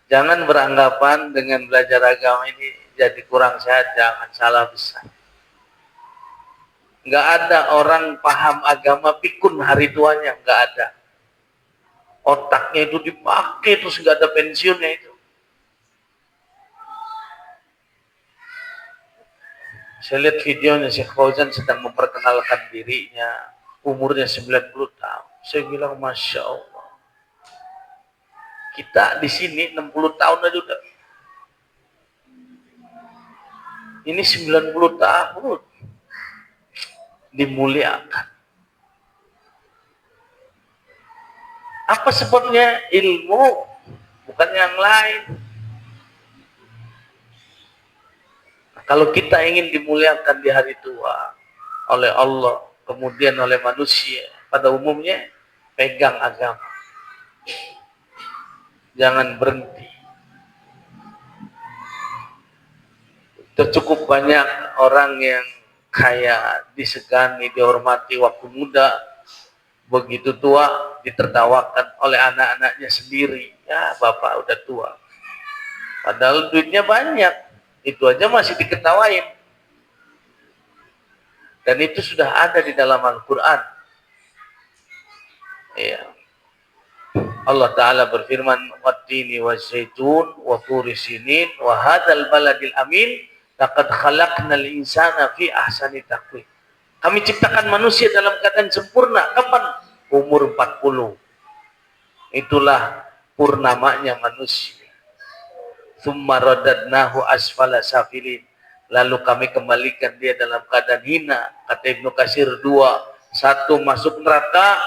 jangan beranggapan dengan belajar agama ini jadi kurang sehat, jangan, salah besar. Nggak ada orang paham agama pikun hari tuanya, nggak ada. Otaknya itu dipakai terus nggak ada pensiunnya itu. Saya lihat videonya Syekh Fauzan sedang memperkenalkan dirinya, umurnya 90 tahun. Saya bilang Masya Allah. Kita di sini 60 tahun aja udah. Ini 90 tahun. Dimuliakan. Apa sebabnya? Ilmu, bukan yang lain. Nah, kalau kita ingin dimuliakan di hari tua oleh Allah, kemudian oleh manusia, pada umumnya pegang agama. Jangan berhenti. Cukup banyak orang yang kaya, disegani, dihormati waktu muda, begitu tua ditertawakan oleh anak-anaknya sendiri. Ya, bapak udah tua. Padahal duitnya banyak, itu aja masih diketawain. Dan itu sudah ada di dalam Al-Quran. Ya. Allah Ta'ala berfirman, Wattini wa zaitun, wa turi sinin, wa hadal baladil amin, laqad khalaqnal insana fi ahsani taqwim. Kami ciptakan manusia dalam keadaan sempurna. Kapan? Umur 40. Itulah purnamanya manusia. Tsumma radadnahu asfala safilin. Lalu kami kembalikan dia dalam keadaan hina. Kata Ibnu Katsir, dua. Satu, masuk neraka.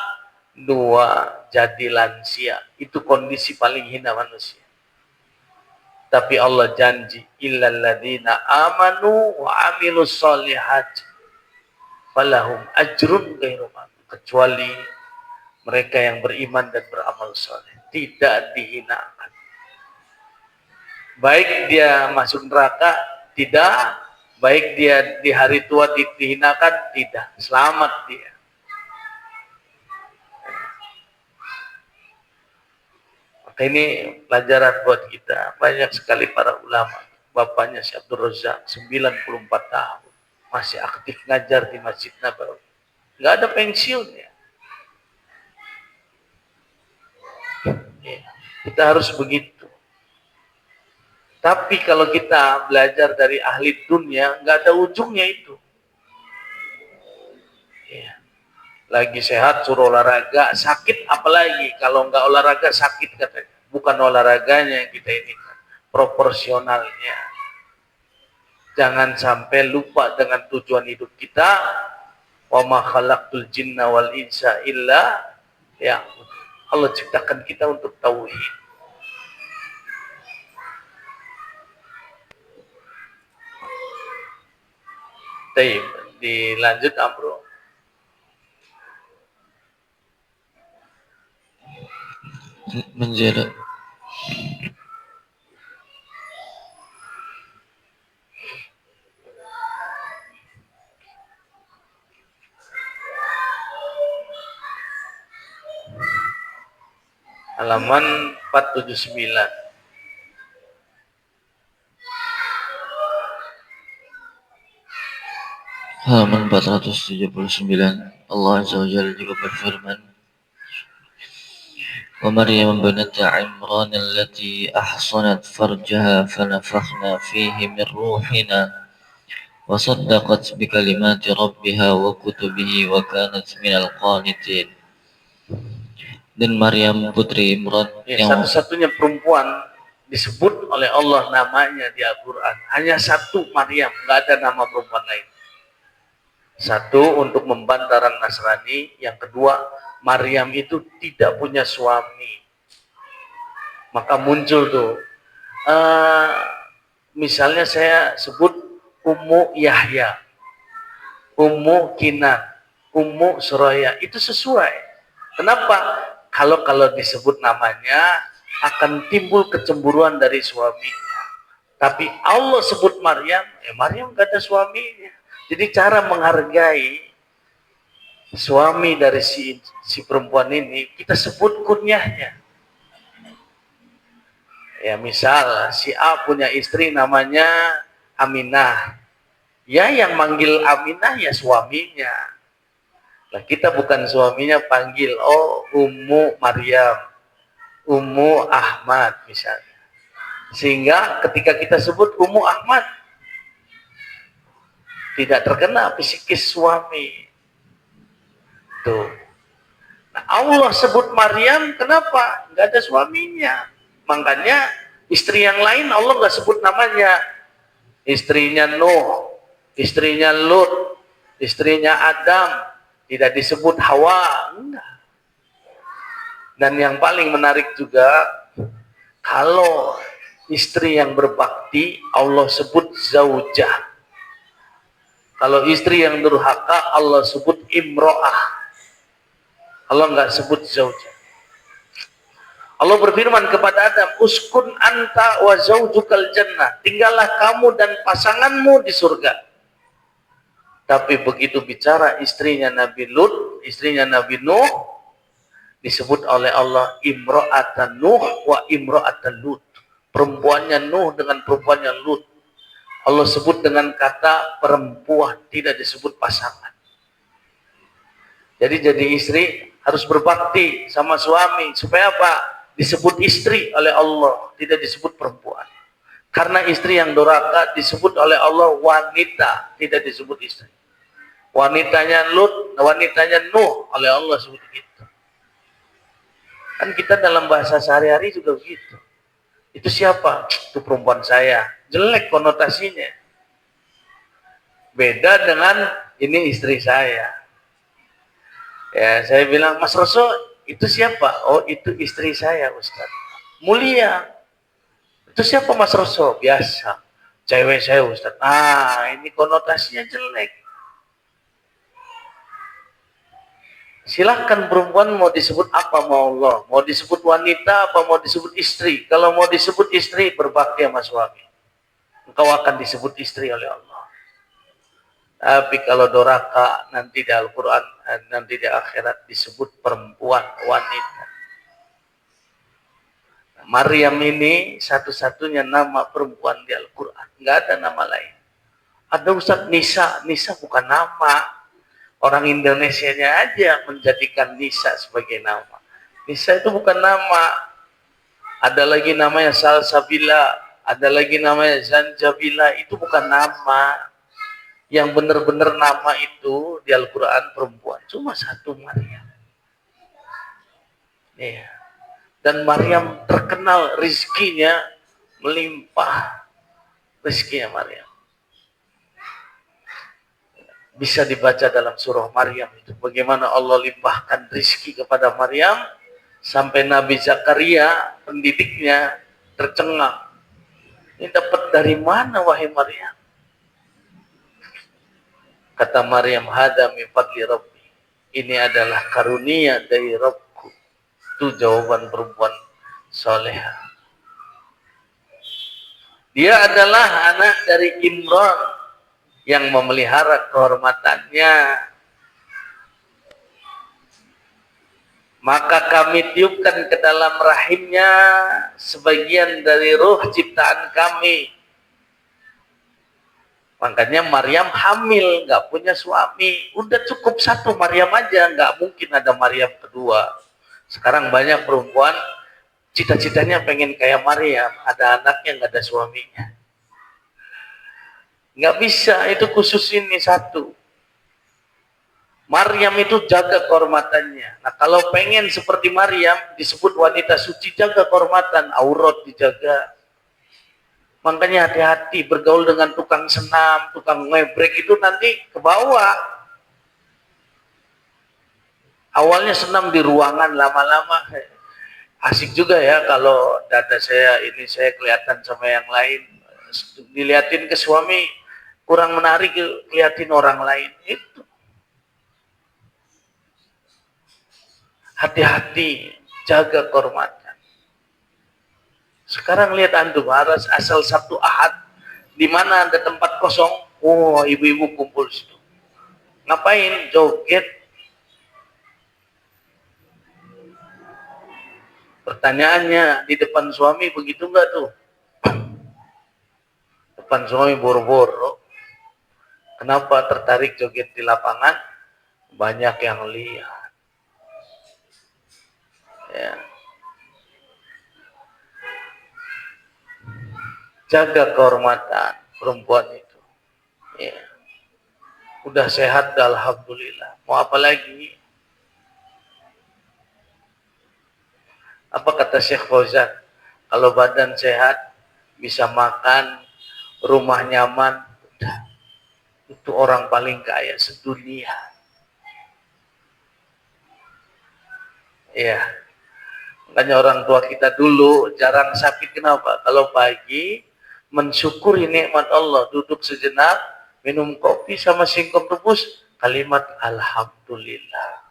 Dua, jadi lansia. Itu kondisi paling hina manusia. Tapi Allah janji, illal ladzina amanu wa amilus solihat falahum ajrun ghairu mamnun. Kecuali mereka yang beriman dan beramal soleh, tidak dihinakan. Baik dia masuk neraka, tidak. Baik dia di hari tua dihinakan, tidak. Selamat dia. Maka ini pelajaran buat kita. Banyak sekali para ulama. Bapaknya Syekh Abdul Razak, 94 tahun. Masih aktif ngajar di Masjid Nabawi. Nggak ada pensiunnya. Ya, kita harus begitu. Tapi kalau kita belajar dari ahli dunia, nggak ada ujungnya itu. Ya. Lagi sehat suruh olahraga, sakit apalagi. Kalau nggak olahraga sakit katanya. Bukan olahraganya yang kita inginkan, proporsionalnya. Jangan sampai lupa dengan tujuan hidup kita. Wa ma khalaqtul jinna wal insa illa ya. Allah ciptakan kita untuk tauhid. Baik, dilanjut Amro. Menjaga halaman 479. halaman 479. Allah Azza wa Jalla juga berfirman, Wa Maryam binat Imran allati ahsanat farjaha fanafakhna fihi min ruhina wa saddaqat bi kalimati rabbiha wa kutubihi wa kanat minal qanitin. dan Maryam putri Imran Ya, yang satu-satunya perempuan disebut oleh Allah namanya di Al-Quran. Hanya satu Maryam, nggak ada nama perempuan lain. Satu, untuk membantah orang Nasrani. Yang kedua, Maryam itu tidak punya suami. Maka muncul tuh, misalnya saya sebut Ummu Yahya, Ummu Kinan, Ummu Suraya, itu sesuai. Kenapa? Kalau disebut namanya akan timbul kecemburuan dari suaminya. Tapi Allah sebut Maryam, Maryam gak ada suaminya. Jadi cara menghargai suami dari si perempuan ini, kita sebut kunyahnya. Ya, misal si A punya istri namanya Aminah. Ya, yang manggil Aminah ya suaminya. Nah, kita bukan suaminya, panggil, oh Ummu Maryam, Ummu Ahmad misalnya. Sehingga ketika kita sebut Ummu Ahmad, tidak terkena psikis suami. Tuh. Nah, Allah sebut Maryam, kenapa? Nggak ada suaminya. Makanya istri yang lain Allah nggak sebut namanya. Istrinya Nuh, istrinya Lut, istrinya Adam, tidak disebut Hawa. Enggak. Dan yang paling menarik juga, kalau istri yang berbakti Allah sebut zaujah. Kalau istri yang durhaka Allah sebut imro'ah. Allah nggak sebut zaujah. Allah berfirman kepada Adam, uskun anta wa zaujukal jannah. Tinggallah kamu dan pasanganmu di surga. Tapi begitu bicara istrinya Nabi Lut, istrinya Nabi Nuh, disebut oleh Allah imro'atan Nuh wa imro'atan Lut. Perempuannya Nuh dengan perempuannya Lut. Allah sebut dengan kata perempuan, tidak disebut pasangan. Jadi istri harus berbakti sama suami. Supaya apa? Disebut istri oleh Allah, tidak disebut perempuan. Karena istri yang durhaka disebut oleh Allah wanita, tidak disebut istri. Wanitanya Lut, wanitanya Nuh, oleh Allah sebut begitu. Kan kita dalam bahasa sehari-hari juga begitu. Itu siapa? Itu perempuan saya. Jelek konotasinya. Beda dengan ini istri saya. Ya, saya bilang, Mas Roso, itu siapa? Oh, itu istri saya, Ustaz. Mulia. Itu siapa Mas Roso? Biasa. Cewek saya, Ustaz. Ah, ini konotasinya jelek. Silahkan perempuan mau disebut apa mau Allah. Mau disebut wanita apa mau disebut istri. Kalau mau disebut istri, berbakti sama suami. Engkau akan disebut istri oleh Allah. Tapi kalau doraka nanti di Al-Quran, nanti di akhirat disebut perempuan, wanita. Maryam ini satu-satunya nama perempuan di Al-Quran. Nggak ada nama lain. Ada Ustaz Nisa. Nisa bukan nama. Orang Indonesianya aja menjadikan Nisa sebagai nama. Nisa itu bukan nama. Ada lagi namanya Salsabila. Ada lagi namanya Zanjabila. Itu bukan nama. Yang benar-benar nama itu di Al-Quran perempuan. Cuma satu, Maryam. Iya. Dan Maryam terkenal rizkinya melimpah. Rizkinya Maryam. Bisa dibaca dalam surah Maryam itu. Bagaimana Allah limpahkan rizki kepada Maryam. Sampai Nabi Zakaria, pendidiknya, tercengang. Ini dapat dari mana wahai Maryam? Kata Maryam, hada min fadli Rabbi. Ini adalah karunia dari Rabbku. Itu jawaban perempuan soleha. Dia adalah anak dari Imran yang memelihara kehormatannya. Maka kami tiupkan ke dalam rahimnya sebagian dari ruh ciptaan kami. Makanya Maryam hamil, nggak punya suami. Udah cukup satu Maryam aja, nggak mungkin ada Maryam kedua. Sekarang banyak perempuan cita-citanya pengen kayak Maryam, ada anaknya nggak ada suaminya. Nggak bisa, itu khusus ini satu. Maryam itu jaga kehormatannya. Nah, kalau pengen seperti Maryam, disebut wanita suci, jaga kehormatan, aurat dijaga. Makanya hati-hati bergaul dengan tukang senam, tukang ngebrek itu nanti ke bawah. Awalnya senam di ruangan, lama-lama asik juga ya kalau dada saya ini saya kelihatan sama yang lain. Diliatin ke suami kurang menarik, keliatin orang lain. Itu. Hati-hati, jaga kehormatan. Sekarang lihat antum, harus asal Sabtu Ahad, di mana ada tempat kosong, oh ibu-ibu kumpul situ. Ngapain? Joget. Pertanyaannya, di depan suami begitu enggak tuh? Depan suami boro-boro. Kenapa tertarik joget di lapangan? Banyak yang lihat. Ya. Jaga kehormatan perempuan itu. Ya. Udah sehat, alhamdulillah. Mau apa lagi? Apa kata Syekh Fauzan? Kalau badan sehat, bisa makan, rumah nyaman, udah. Itu orang paling kaya sedunia. Ya. Makanya orang tua kita dulu jarang sakit. Kenapa? Kalau pagi mensyukuri nikmat Allah, duduk sejenak, minum kopi sama singkong rebus, kalimat alhamdulillah.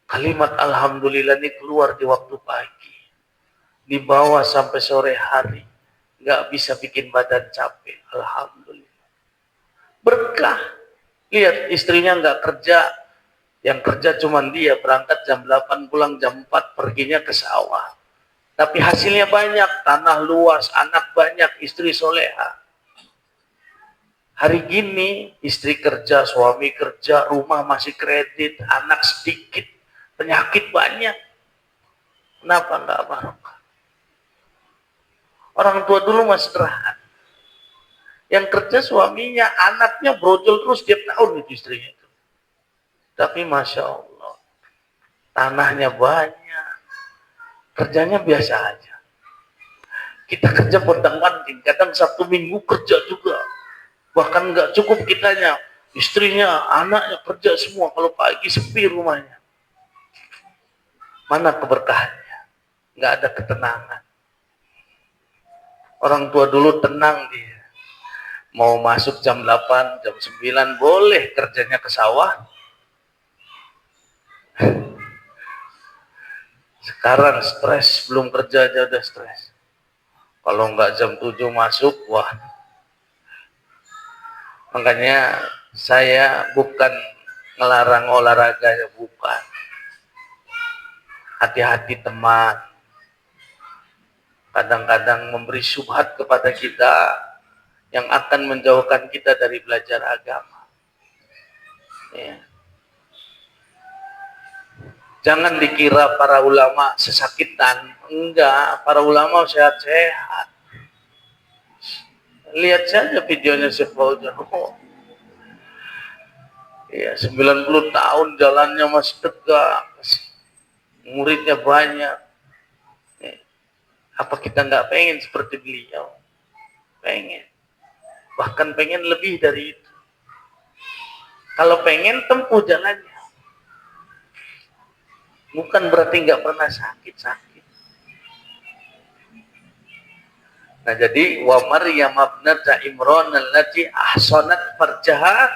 Kalimat alhamdulillah ini keluar di waktu pagi, dibawa sampai sore hari, nggak bisa bikin badan capek. Alhamdulillah, berkah. Lihat istrinya nggak kerja, yang kerja cuma dia, berangkat jam 8, pulang jam 4, perginya ke sawah. Tapi hasilnya banyak, tanah luas, anak banyak, istri soleha. Hari gini, istri kerja, suami kerja, rumah masih kredit, anak sedikit, penyakit banyak. Kenapa enggak barokah? Orang tua dulu masih sederhana. Yang kerja suaminya, anaknya brojol terus tiap tahun itu istrinya itu. Tapi Masya Allah, tanahnya banyak. Kerjanya biasa aja. Kita kerja pontang-panting, kadang Sabtu Minggu kerja juga. Bahkan nggak cukup kitanya, istrinya, anaknya kerja semua. Kalau pagi sepi rumahnya. Mana keberkahannya? Nggak ada ketenangan. Orang tua dulu tenang dia. Mau masuk jam 8, jam 9 boleh kerjanya ke sawah. Sekarang stres, belum kerja aja udah stres. Kalau nggak jam 7 masuk, wah. Makanya saya bukan ngelarang olahraga, ya bukan. Hati-hati teman. Kadang-kadang memberi syubhat kepada kita yang akan menjauhkan kita dari belajar agama. Ya. Jangan dikira para ulama sesakitan. Enggak, para ulama sehat-sehat. Lihat saja videonya Syekh Fauzan. Oh. Ya, 90 tahun jalannya masih tegak. Muridnya banyak. Ya. Apa kita nggak pengen seperti beliau? Pengen. Bahkan pengen lebih dari itu. Kalau pengen, tempuh jalannya. Bukan berarti nggak pernah sakit. Nah jadi wa Maryam ibnata Imran allati ahsanat farjaha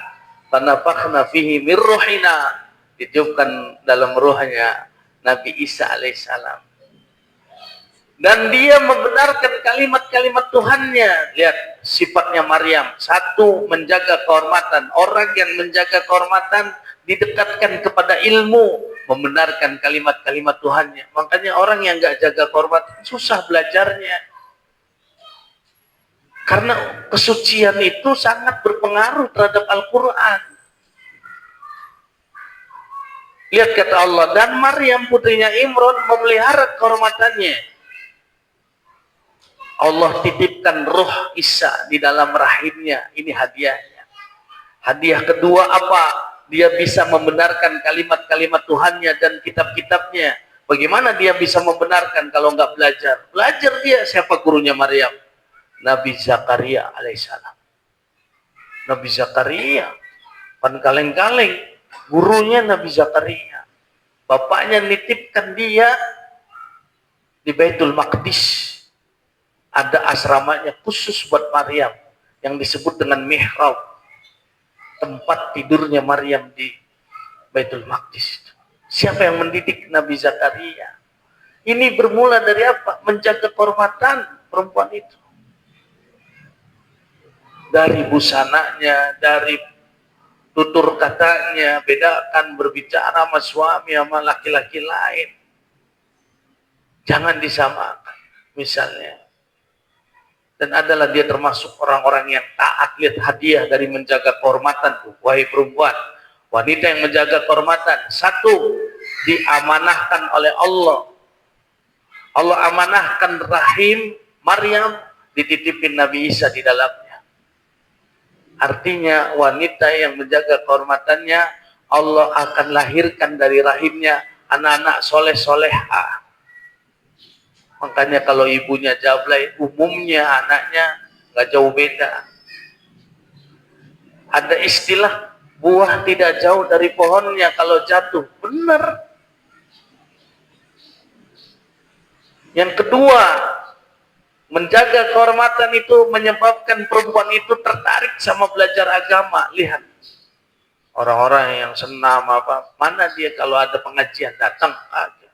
fanafakhna fihi min ruhina, ditiupkan dalam ruhnya Nabi Isa alaihissalam. Dan dia membenarkan kalimat-kalimat Tuhannya. Lihat sifatnya Maryam. Satu, menjaga kehormatan. Orang yang menjaga kehormatan didekatkan kepada ilmu, membenarkan kalimat-kalimat Tuhannya. Makanya orang yang nggak jaga kehormatan susah belajarnya. Karena kesucian itu sangat berpengaruh terhadap Al-Quran. Lihat kata Allah, dan Maryam putrinya Imran memelihara kehormatannya. Allah titipkan ruh Isa di dalam rahimnya. Ini hadiahnya. Hadiah kedua apa? Dia bisa membenarkan kalimat-kalimat Tuhannya dan kitab-kitabnya. Bagaimana dia bisa membenarkan kalau nggak belajar? Belajar dia. Siapa gurunya Maryam? Nabi Zakaria alaihissalam. Nabi Zakaria. Kan kaleng-kaleng. Gurunya Nabi Zakaria. Bapaknya nitipkan dia di Baitul Maqdis. Ada asramanya khusus buat Maryam. Yang disebut dengan mihrab. Tempat tidurnya Maryam di Baitul Maqdis. Siapa yang mendidik Nabi Zakaria? Ini bermula dari apa? Menjaga kehormatan perempuan itu. Dari busananya, dari tutur katanya, bedakan berbicara sama suami sama laki-laki lain. Jangan disamakan. Misalnya. Dan adalah dia termasuk orang-orang yang taat. Lihat hadiah dari menjaga kehormatan tuh. Wahai perempuan, wanita yang menjaga kehormatan. Satu, diamanahkan oleh Allah. Allah amanahkan rahim Maryam, dititipin Nabi Isa di dalamnya. Artinya wanita yang menjaga kehormatannya, Allah akan lahirkan dari rahimnya anak-anak soleh-solehah. Makanya kalau ibunya jablay, umumnya anaknya nggak jauh beda. Ada istilah buah tidak jauh dari pohonnya kalau jatuh. Benar. Yang kedua, menjaga kehormatan itu menyebabkan perempuan itu tertarik sama belajar agama. Lihat, orang-orang yang senam apa, mana dia kalau ada pengajian datang aja.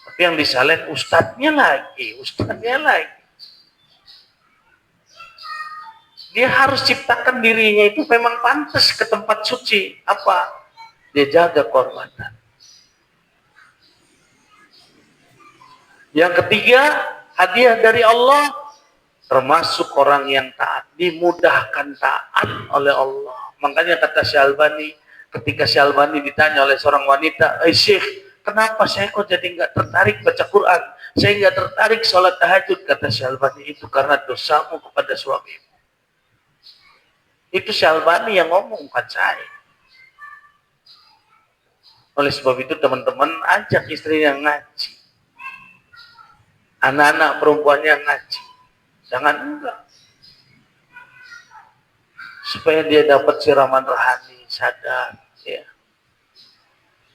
Tapi yang disalin ustadznya lagi. Dia harus ciptakan dirinya itu memang pantas ke tempat suci. Apa? Dia jaga kehormatan. Yang ketiga, hadiah dari Allah, termasuk orang yang taat, dimudahkan taat oleh Allah. Makanya kata Syalbani, ketika Syalbani ditanya oleh seorang wanita, Syekh, kenapa saya kok jadi nggak tertarik baca Quran? Saya nggak tertarik sholat tahajud. Kata Syalbani, itu karena dosamu kepada suamimu. Itu Syalbani yang ngomong, bukan saya. Oleh sebab itu teman-teman, ajak istrinya ngaji. Anak-anak perempuannya ngaji. Jangan enggak. Supaya dia dapat siraman rohani, sadar. Ya.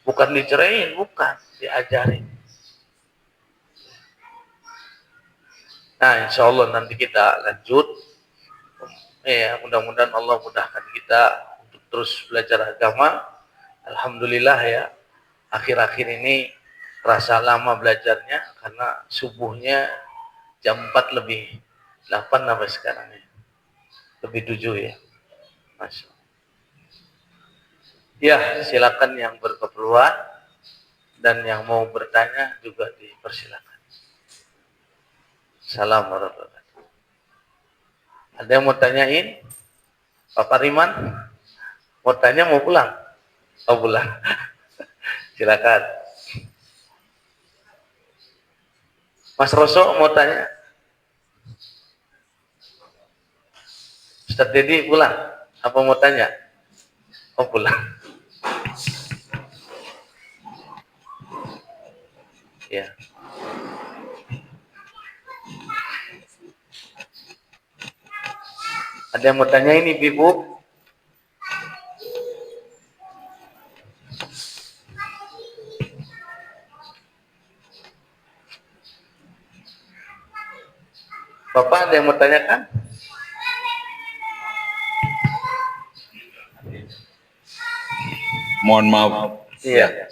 Bukan dicerain, bukan. Diajarin. Nah, insya Allah nanti kita lanjut. Ya, mudah-mudahan Allah mudahkan kita untuk terus belajar agama. Alhamdulillah ya. Akhir-akhir ini rasa lama belajarnya karena subuhnya jam 4 lebih 8 sampai sekarang ya. Lebih 7 ya. Masya Allah. Ya, silakan yang berkeperluan dan yang mau bertanya juga dipersilakan. Assalamualaikum warahmatullahi wabarakatuh. Ada yang mau tanyain? Pak Riman? Mau tanya mau pulang? Oh pulang. Silakan. Mas Roso mau tanya? Ustadz Dedi pulang? Apa mau tanya? Oh pulang. Ya. Ada yang mau tanya ini, Ibu? Bapak ada yang mau tanyakan? Mohon maaf. Iya.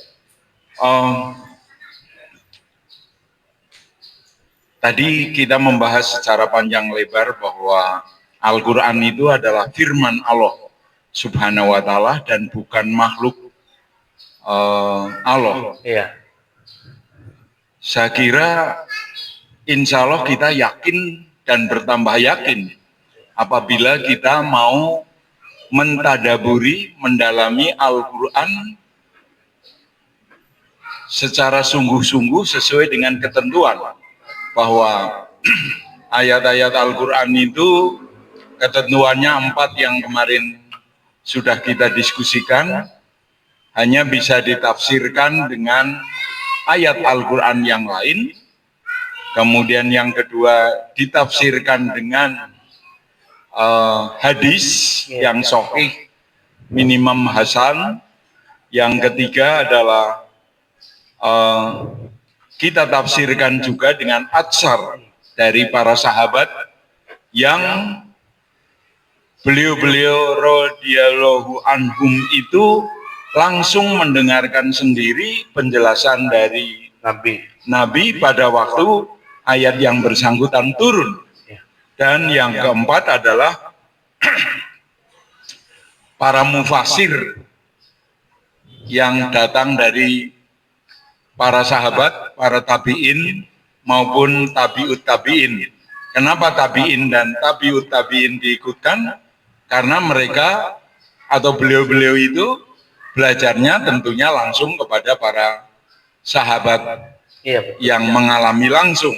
Tadi kita membahas secara panjang lebar bahwa Al-Quran itu adalah firman Allah Subhanahu wa Ta'ala dan bukan makhluk Allah. Iya. Saya kira insya Allah kita yakin dan bertambah yakin apabila kita mau mentadaburi, mendalami Al-Quran secara sungguh-sungguh sesuai dengan ketentuan bahwa ayat-ayat Al-Quran itu ketentuannya 4 yang kemarin sudah kita diskusikan, hanya bisa ditafsirkan dengan ayat Al-Quran yang lain. Kemudian yang kedua ditafsirkan dengan hadis yang sahih minimum hasan. Yang ketiga adalah kita tafsirkan juga dengan atsar dari para sahabat yang beliau-beliau radhiyallahu anhum itu langsung mendengarkan sendiri penjelasan dari Nabi pada waktu ayat yang bersangkutan turun. Dan yang keempat adalah para mufasir yang datang dari para sahabat, para tabi'in maupun tabi'ut tabi'in. Kenapa tabi'in dan tabi'ut tabi'in diikutkan? Karena mereka atau beliau-beliau itu belajarnya tentunya langsung kepada para sahabat yang mengalami langsung.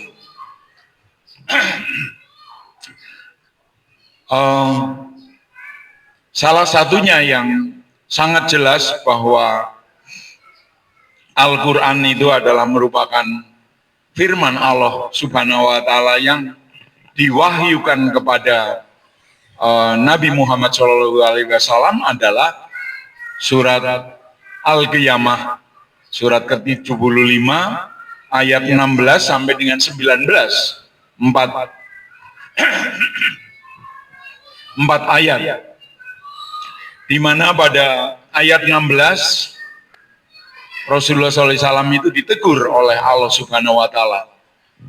Salah satunya yang sangat jelas bahwa Al-Quran itu adalah merupakan firman Allah Subhanahu wa Ta'ala yang diwahyukan kepada Nabi Muhammad SAW adalah surat Al-Qiyamah, surat ke-75 ayat 16 sampai dengan 19, empat ayat, di mana pada ayat 16 Rasulullah SAW itu ditegur oleh Allah Subhanahu wa Ta'ala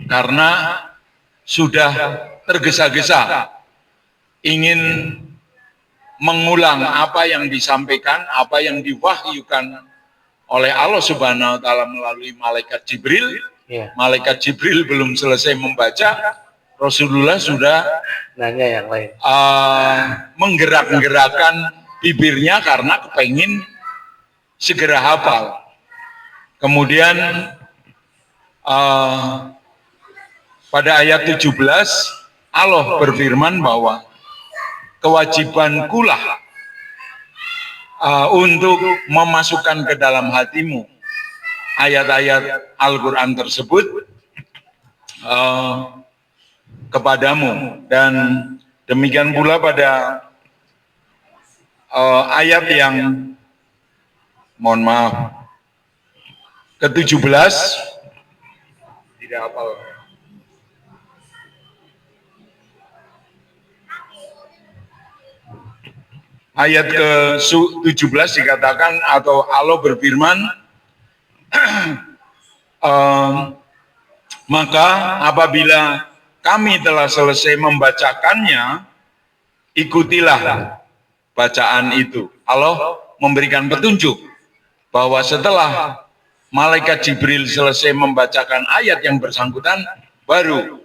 karena sudah tergesa-gesa ingin mengulang apa yang disampaikan, apa yang diwahyukan oleh Allah Subhanahu wa Ta'ala melalui malaikat Jibril. Malaikat Jibril belum selesai membaca, Rasulullah sudah nanya yang lain, menggerak-gerakkan bibirnya karena kepengin segera hafal. Kemudian pada ayat 17 Allah berfirman bahwa kewajibankulah untuk memasukkan ke dalam hatimu ayat-ayat Al-Quran tersebut kepadamu. Dan demikian pula pada ayat yang mohon maaf ke-17 tidak hafal. Ayat ke-17 dikatakan atau Allah berfirman, maka apabila kami telah selesai membacakannya, ikutilah bacaan itu. Allah memberikan petunjuk bahwa setelah malaikat Jibril selesai membacakan ayat yang bersangkutan, baru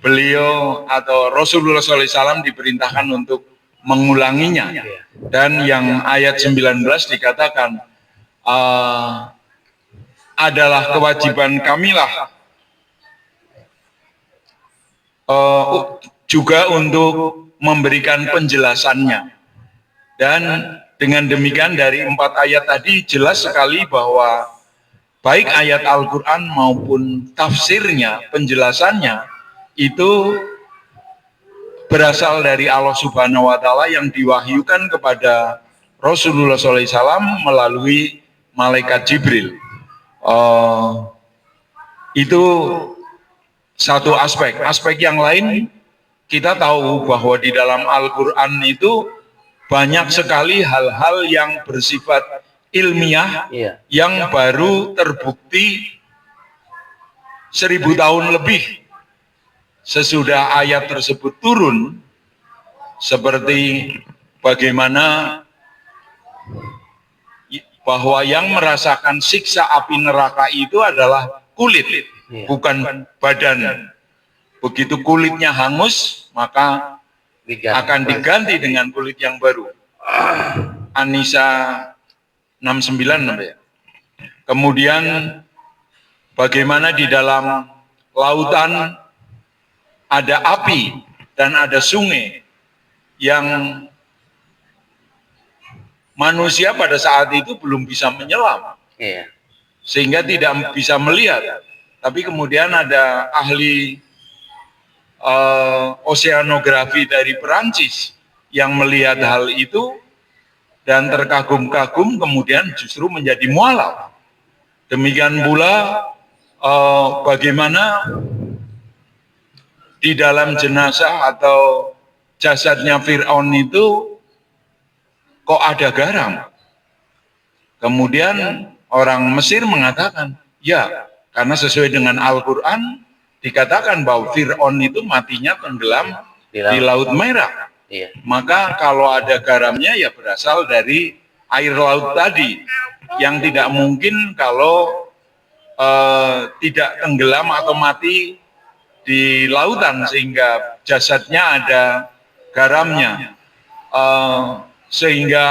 beliau atau Rasulullah SAW diperintahkan untuk mengulanginya. Dan yang ayat 19 dikatakan adalah kewajiban kamilah juga untuk memberikan penjelasannya. Dan dengan demikian dari 4 ayat tadi jelas sekali bahwa baik ayat Al-Quran maupun tafsirnya, penjelasannya itu berasal dari Allah Subhanahu wa Ta'ala yang diwahyukan kepada Rasulullah SAW melalui malaikat Jibril. Itu satu aspek. Aspek yang lain, kita tahu bahwa di dalam Al-Quran itu banyak sekali hal-hal yang bersifat ilmiah yang baru terbukti 1000 tahun lebih sesudah ayat tersebut turun, seperti bagaimana bahwa yang merasakan siksa api neraka itu adalah kulit, bukan badan. Begitu kulitnya hangus, maka akan diganti dengan kulit yang baru. An-Nisa 69 ya. Kemudian bagaimana di dalam lautan ada api dan ada sungai yang manusia pada saat itu belum bisa menyelam, Iya. sehingga tidak bisa melihat. Tapi kemudian ada ahli oceanografi dari Perancis yang melihat hal itu dan terkagum-kagum, kemudian justru menjadi mualaf. Demikian pula bagaimana di dalam jenazah atau jasadnya Fir'aun itu kok ada garam. Kemudian orang Mesir mengatakan, ya, karena sesuai dengan Al-Quran dikatakan bahwa Fir'aun itu matinya tenggelam di Laut Merah. Iya. Maka kalau ada garamnya ya berasal dari air laut tadi, yang tidak mungkin kalau tidak tenggelam atau mati di lautan sehingga jasadnya ada garamnya. Sehingga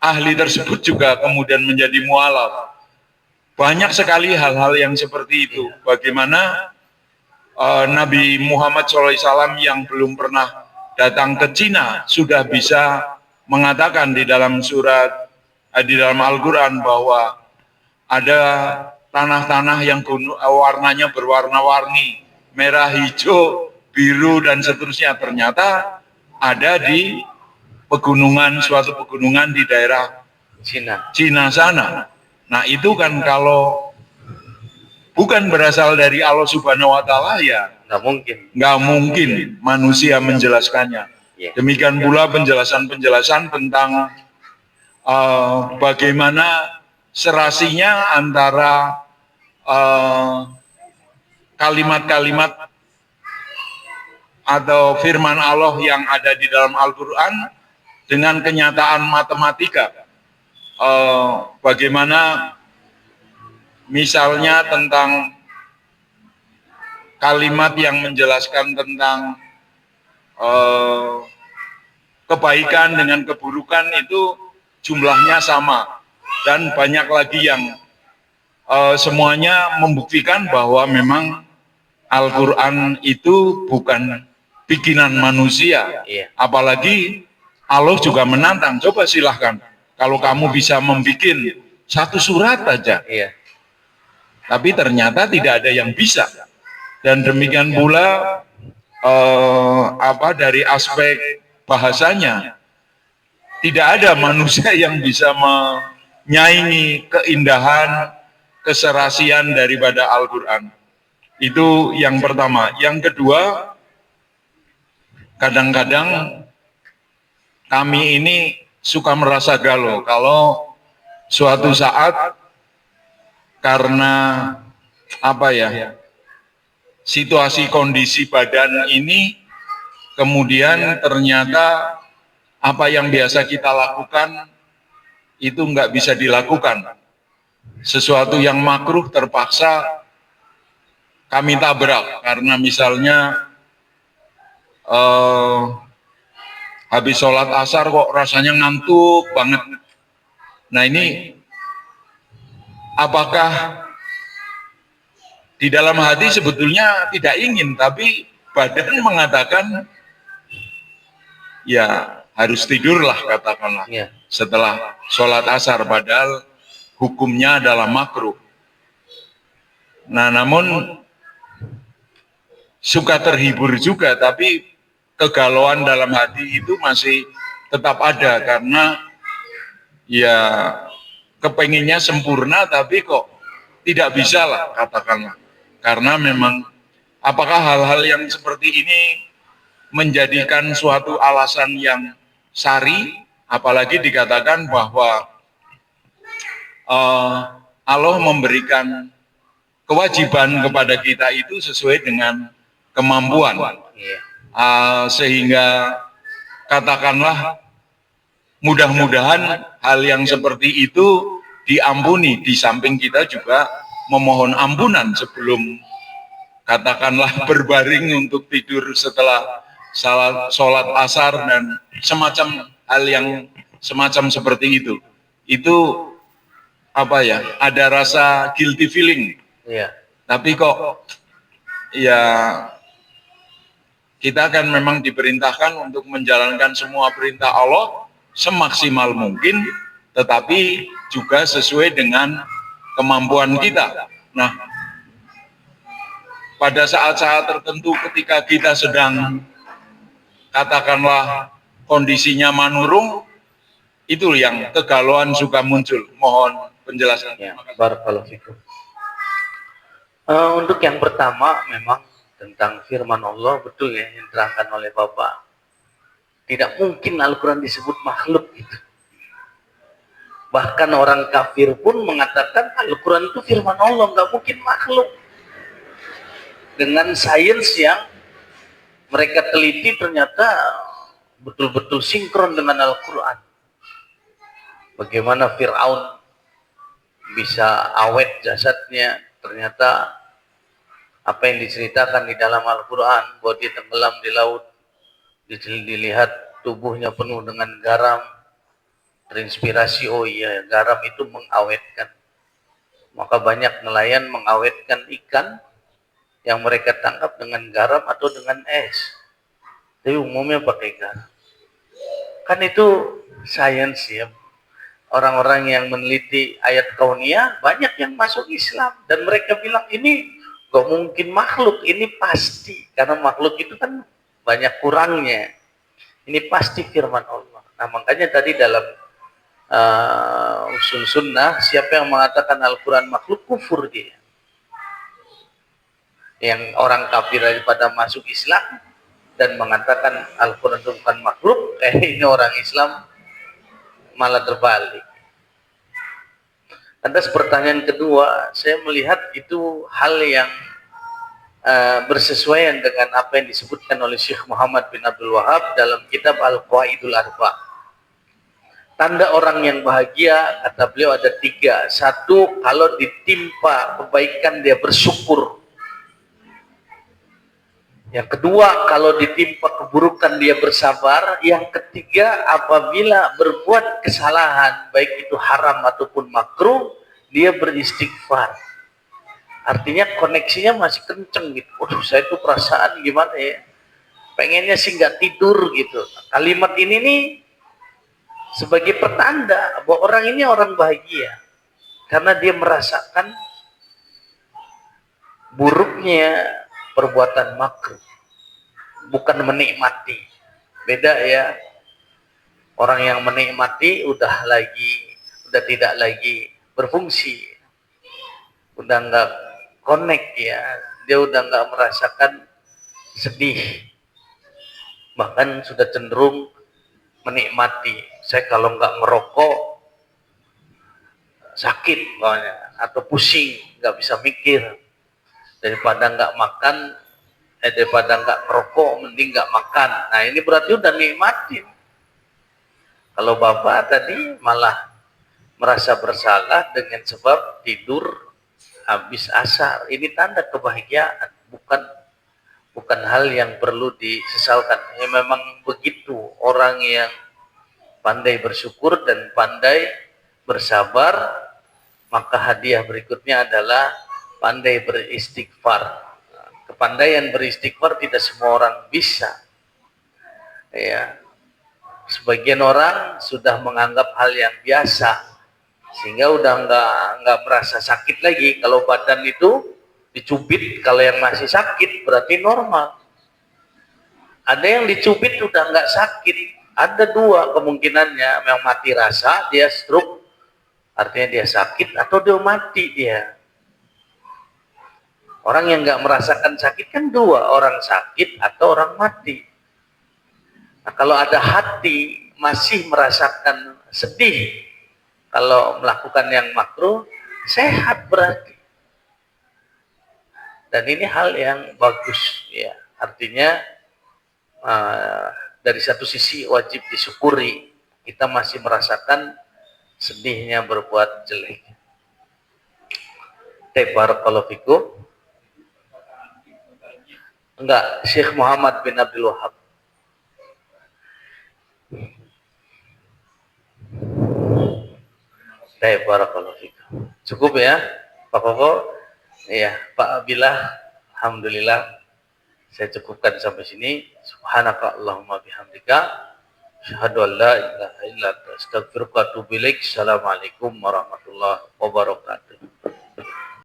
ahli tersebut juga kemudian menjadi mualaf. Banyak sekali hal-hal yang seperti itu. Bagaimana Nabi Muhammad SAW yang belum pernah datang ke Cina sudah bisa mengatakan di dalam di dalam Al-Quran bahwa ada tanah-tanah yang warnanya berwarna-warni, merah, hijau, biru, dan seterusnya. Ternyata ada di suatu pegunungan di daerah Cina sana. Nah itu kan kalau bukan berasal dari Allah Subhanahu wa Ta'ala, ya nggak mungkin manusia menjelaskannya. Demikian pula penjelasan-penjelasan tentang bagaimana serasinya antara kalimat-kalimat atau firman Allah yang ada di dalam Al-Quran dengan kenyataan matematika. Bagaimana misalnya tentang kalimat yang menjelaskan tentang kebaikan dengan keburukan itu jumlahnya sama, dan banyak lagi yang semuanya membuktikan bahwa memang Al-Quran itu bukan bikinan manusia. Apalagi Allah juga menantang, coba silahkan kalau kamu bisa membuat satu surat aja. Tapi ternyata tidak ada yang bisa. Dan demikian pula dari aspek bahasanya, tidak ada manusia yang bisa menyaingi keindahan, keserasian daripada Al-Quran. Itu yang pertama. Yang kedua, kadang-kadang kami ini suka merasa galau kalau suatu saat karena situasi kondisi badan ini, kemudian ternyata apa yang biasa kita lakukan itu nggak bisa dilakukan. Sesuatu yang makruh terpaksa kami tabrak, karena misalnya habis sholat asar kok rasanya ngantuk banget. Nah ini apakah di dalam hati sebetulnya tidak ingin, tapi badan mengatakan ya harus tidurlah, katakanlah setelah sholat asar, padahal hukumnya adalah makruh. Nah namun suka terhibur juga, tapi kegalauan dalam hati itu masih tetap ada, karena ya kepenginnya sempurna tapi kok tidak bisa lah, katakanlah. Karena memang apakah hal-hal yang seperti ini menjadikan suatu alasan yang syar'i, apalagi dikatakan bahwa Allah memberikan kewajiban kepada kita itu sesuai dengan kemampuan. Sehingga katakanlah mudah-mudahan hal yang seperti itu diampuni, di samping kita juga memohon ampunan sebelum katakanlah berbaring untuk tidur setelah sholat asar dan semacam hal yang semacam seperti itu. Itu ada rasa guilty feeling. Tapi kok ya kita kan memang diperintahkan untuk menjalankan semua perintah Allah semaksimal mungkin, tetapi juga sesuai dengan kemampuan kita. Nah, pada saat-saat tertentu ketika kita sedang katakanlah kondisinya manurung, itu yang kegalauan suka muncul. Mohon penjelasan. Ya, barakallahu fikum. Untuk yang pertama memang tentang firman Allah, betul ya yang diterangkan oleh Bapak. Tidak mungkin Al-Quran disebut makhluk gitu. Bahkan orang kafir pun mengatakan Al-Quran itu firman Allah, nggak mungkin makhluk. Dengan sains yang mereka teliti ternyata betul-betul sinkron dengan Al-Quran. Bagaimana Fir'aun bisa awet jasadnya, ternyata apa yang diceritakan di dalam Al-Quran bahwa dia tenggelam di laut, dilihat tubuhnya penuh dengan garam, terinspirasi, oh iya garam itu mengawetkan, maka banyak nelayan mengawetkan ikan yang mereka tangkap dengan garam atau dengan es, tapi umumnya pakai garam. Kan itu sains ya. Orang-orang yang meneliti ayat kauniyah banyak yang masuk Islam dan mereka bilang ini gak mungkin makhluk, ini pasti, karena makhluk itu kan banyak kurangnya, ini pasti firman Allah. Nah makanya tadi dalam usul sunnah, siapa yang mengatakan Al-Quran makhluk, kufur dia. Yang orang kafir daripada masuk Islam dan mengatakan Al-Quran itu bukan makhluk, ini orang Islam malah terbalik. Lantas pertanyaan kedua, saya melihat itu hal yang bersesuaian dengan apa yang disebutkan oleh Syekh Muhammad bin Abdul Wahab dalam kitab Al-Qawaidul Arba. Tanda orang yang bahagia, kata beliau ada 3. 1, kalau ditimpa kebaikan dia bersyukur. Yang kedua, kalau ditimpa keburukan dia bersabar. Yang ketiga, apabila berbuat kesalahan, baik itu haram ataupun makruh, dia beristighfar. Artinya koneksinya masih kenceng gitu. Waduh, saya tuh perasaan gimana ya, pengennya sih nggak tidur gitu. Kalimat ini nih sebagai pertanda bahwa orang ini orang bahagia karena dia merasakan buruknya perbuatan makruh, bukan menikmati. Beda ya, orang yang menikmati udah tidak lagi berfungsi, udah nggak connect ya, dia udah nggak merasakan sedih, bahkan sudah cenderung menikmati. Saya kalau nggak ngerokok sakit pokoknya, atau pusing, nggak bisa mikir. Daripada nggak makan, daripada nggak ngerokok, mending nggak makan. Nah ini berarti udah nikmatin. Kalau Bapak tadi malah merasa bersalah dengan sebab tidur habis asar, ini tanda kebahagiaan, bukan hal yang perlu disesalkan. Ya memang begitu orang yang pandai bersyukur dan pandai bersabar, maka hadiah berikutnya adalah pandai beristighfar. Kepandaian beristighfar tidak semua orang bisa. Ya, sebagian orang sudah menganggap hal yang biasa, sehingga udah nggak merasa sakit lagi. Kalau badan itu dicubit, kalau yang masih sakit berarti normal. Ada yang dicubit udah nggak sakit. Ada 2 kemungkinannya, yang mati rasa, dia stroke, artinya dia sakit, atau dia mati dia. Orang yang nggak merasakan sakit kan 2, orang sakit atau orang mati. Nah, kalau ada hati masih merasakan sedih kalau melakukan yang makruh, sehat berarti. Dan ini hal yang bagus ya. Artinya dari satu sisi wajib disyukuri, kita masih merasakan sedihnya berbuat jelek. Barakallahu fikum. Enggak, Syekh Muhammad bin Abdul Wahab. Barakallahu fikum. Cukup ya, Pak Koko? Iya, Pak Abilah, alhamdulillah Saya cukupkan sampai sini. Subhanaka Allahumma bihamdika. Asyhadu an la ilaha illa anta astaghfiruka wa atubu ilaik. Assalamualaikum warahmatullahi wabarakatuh.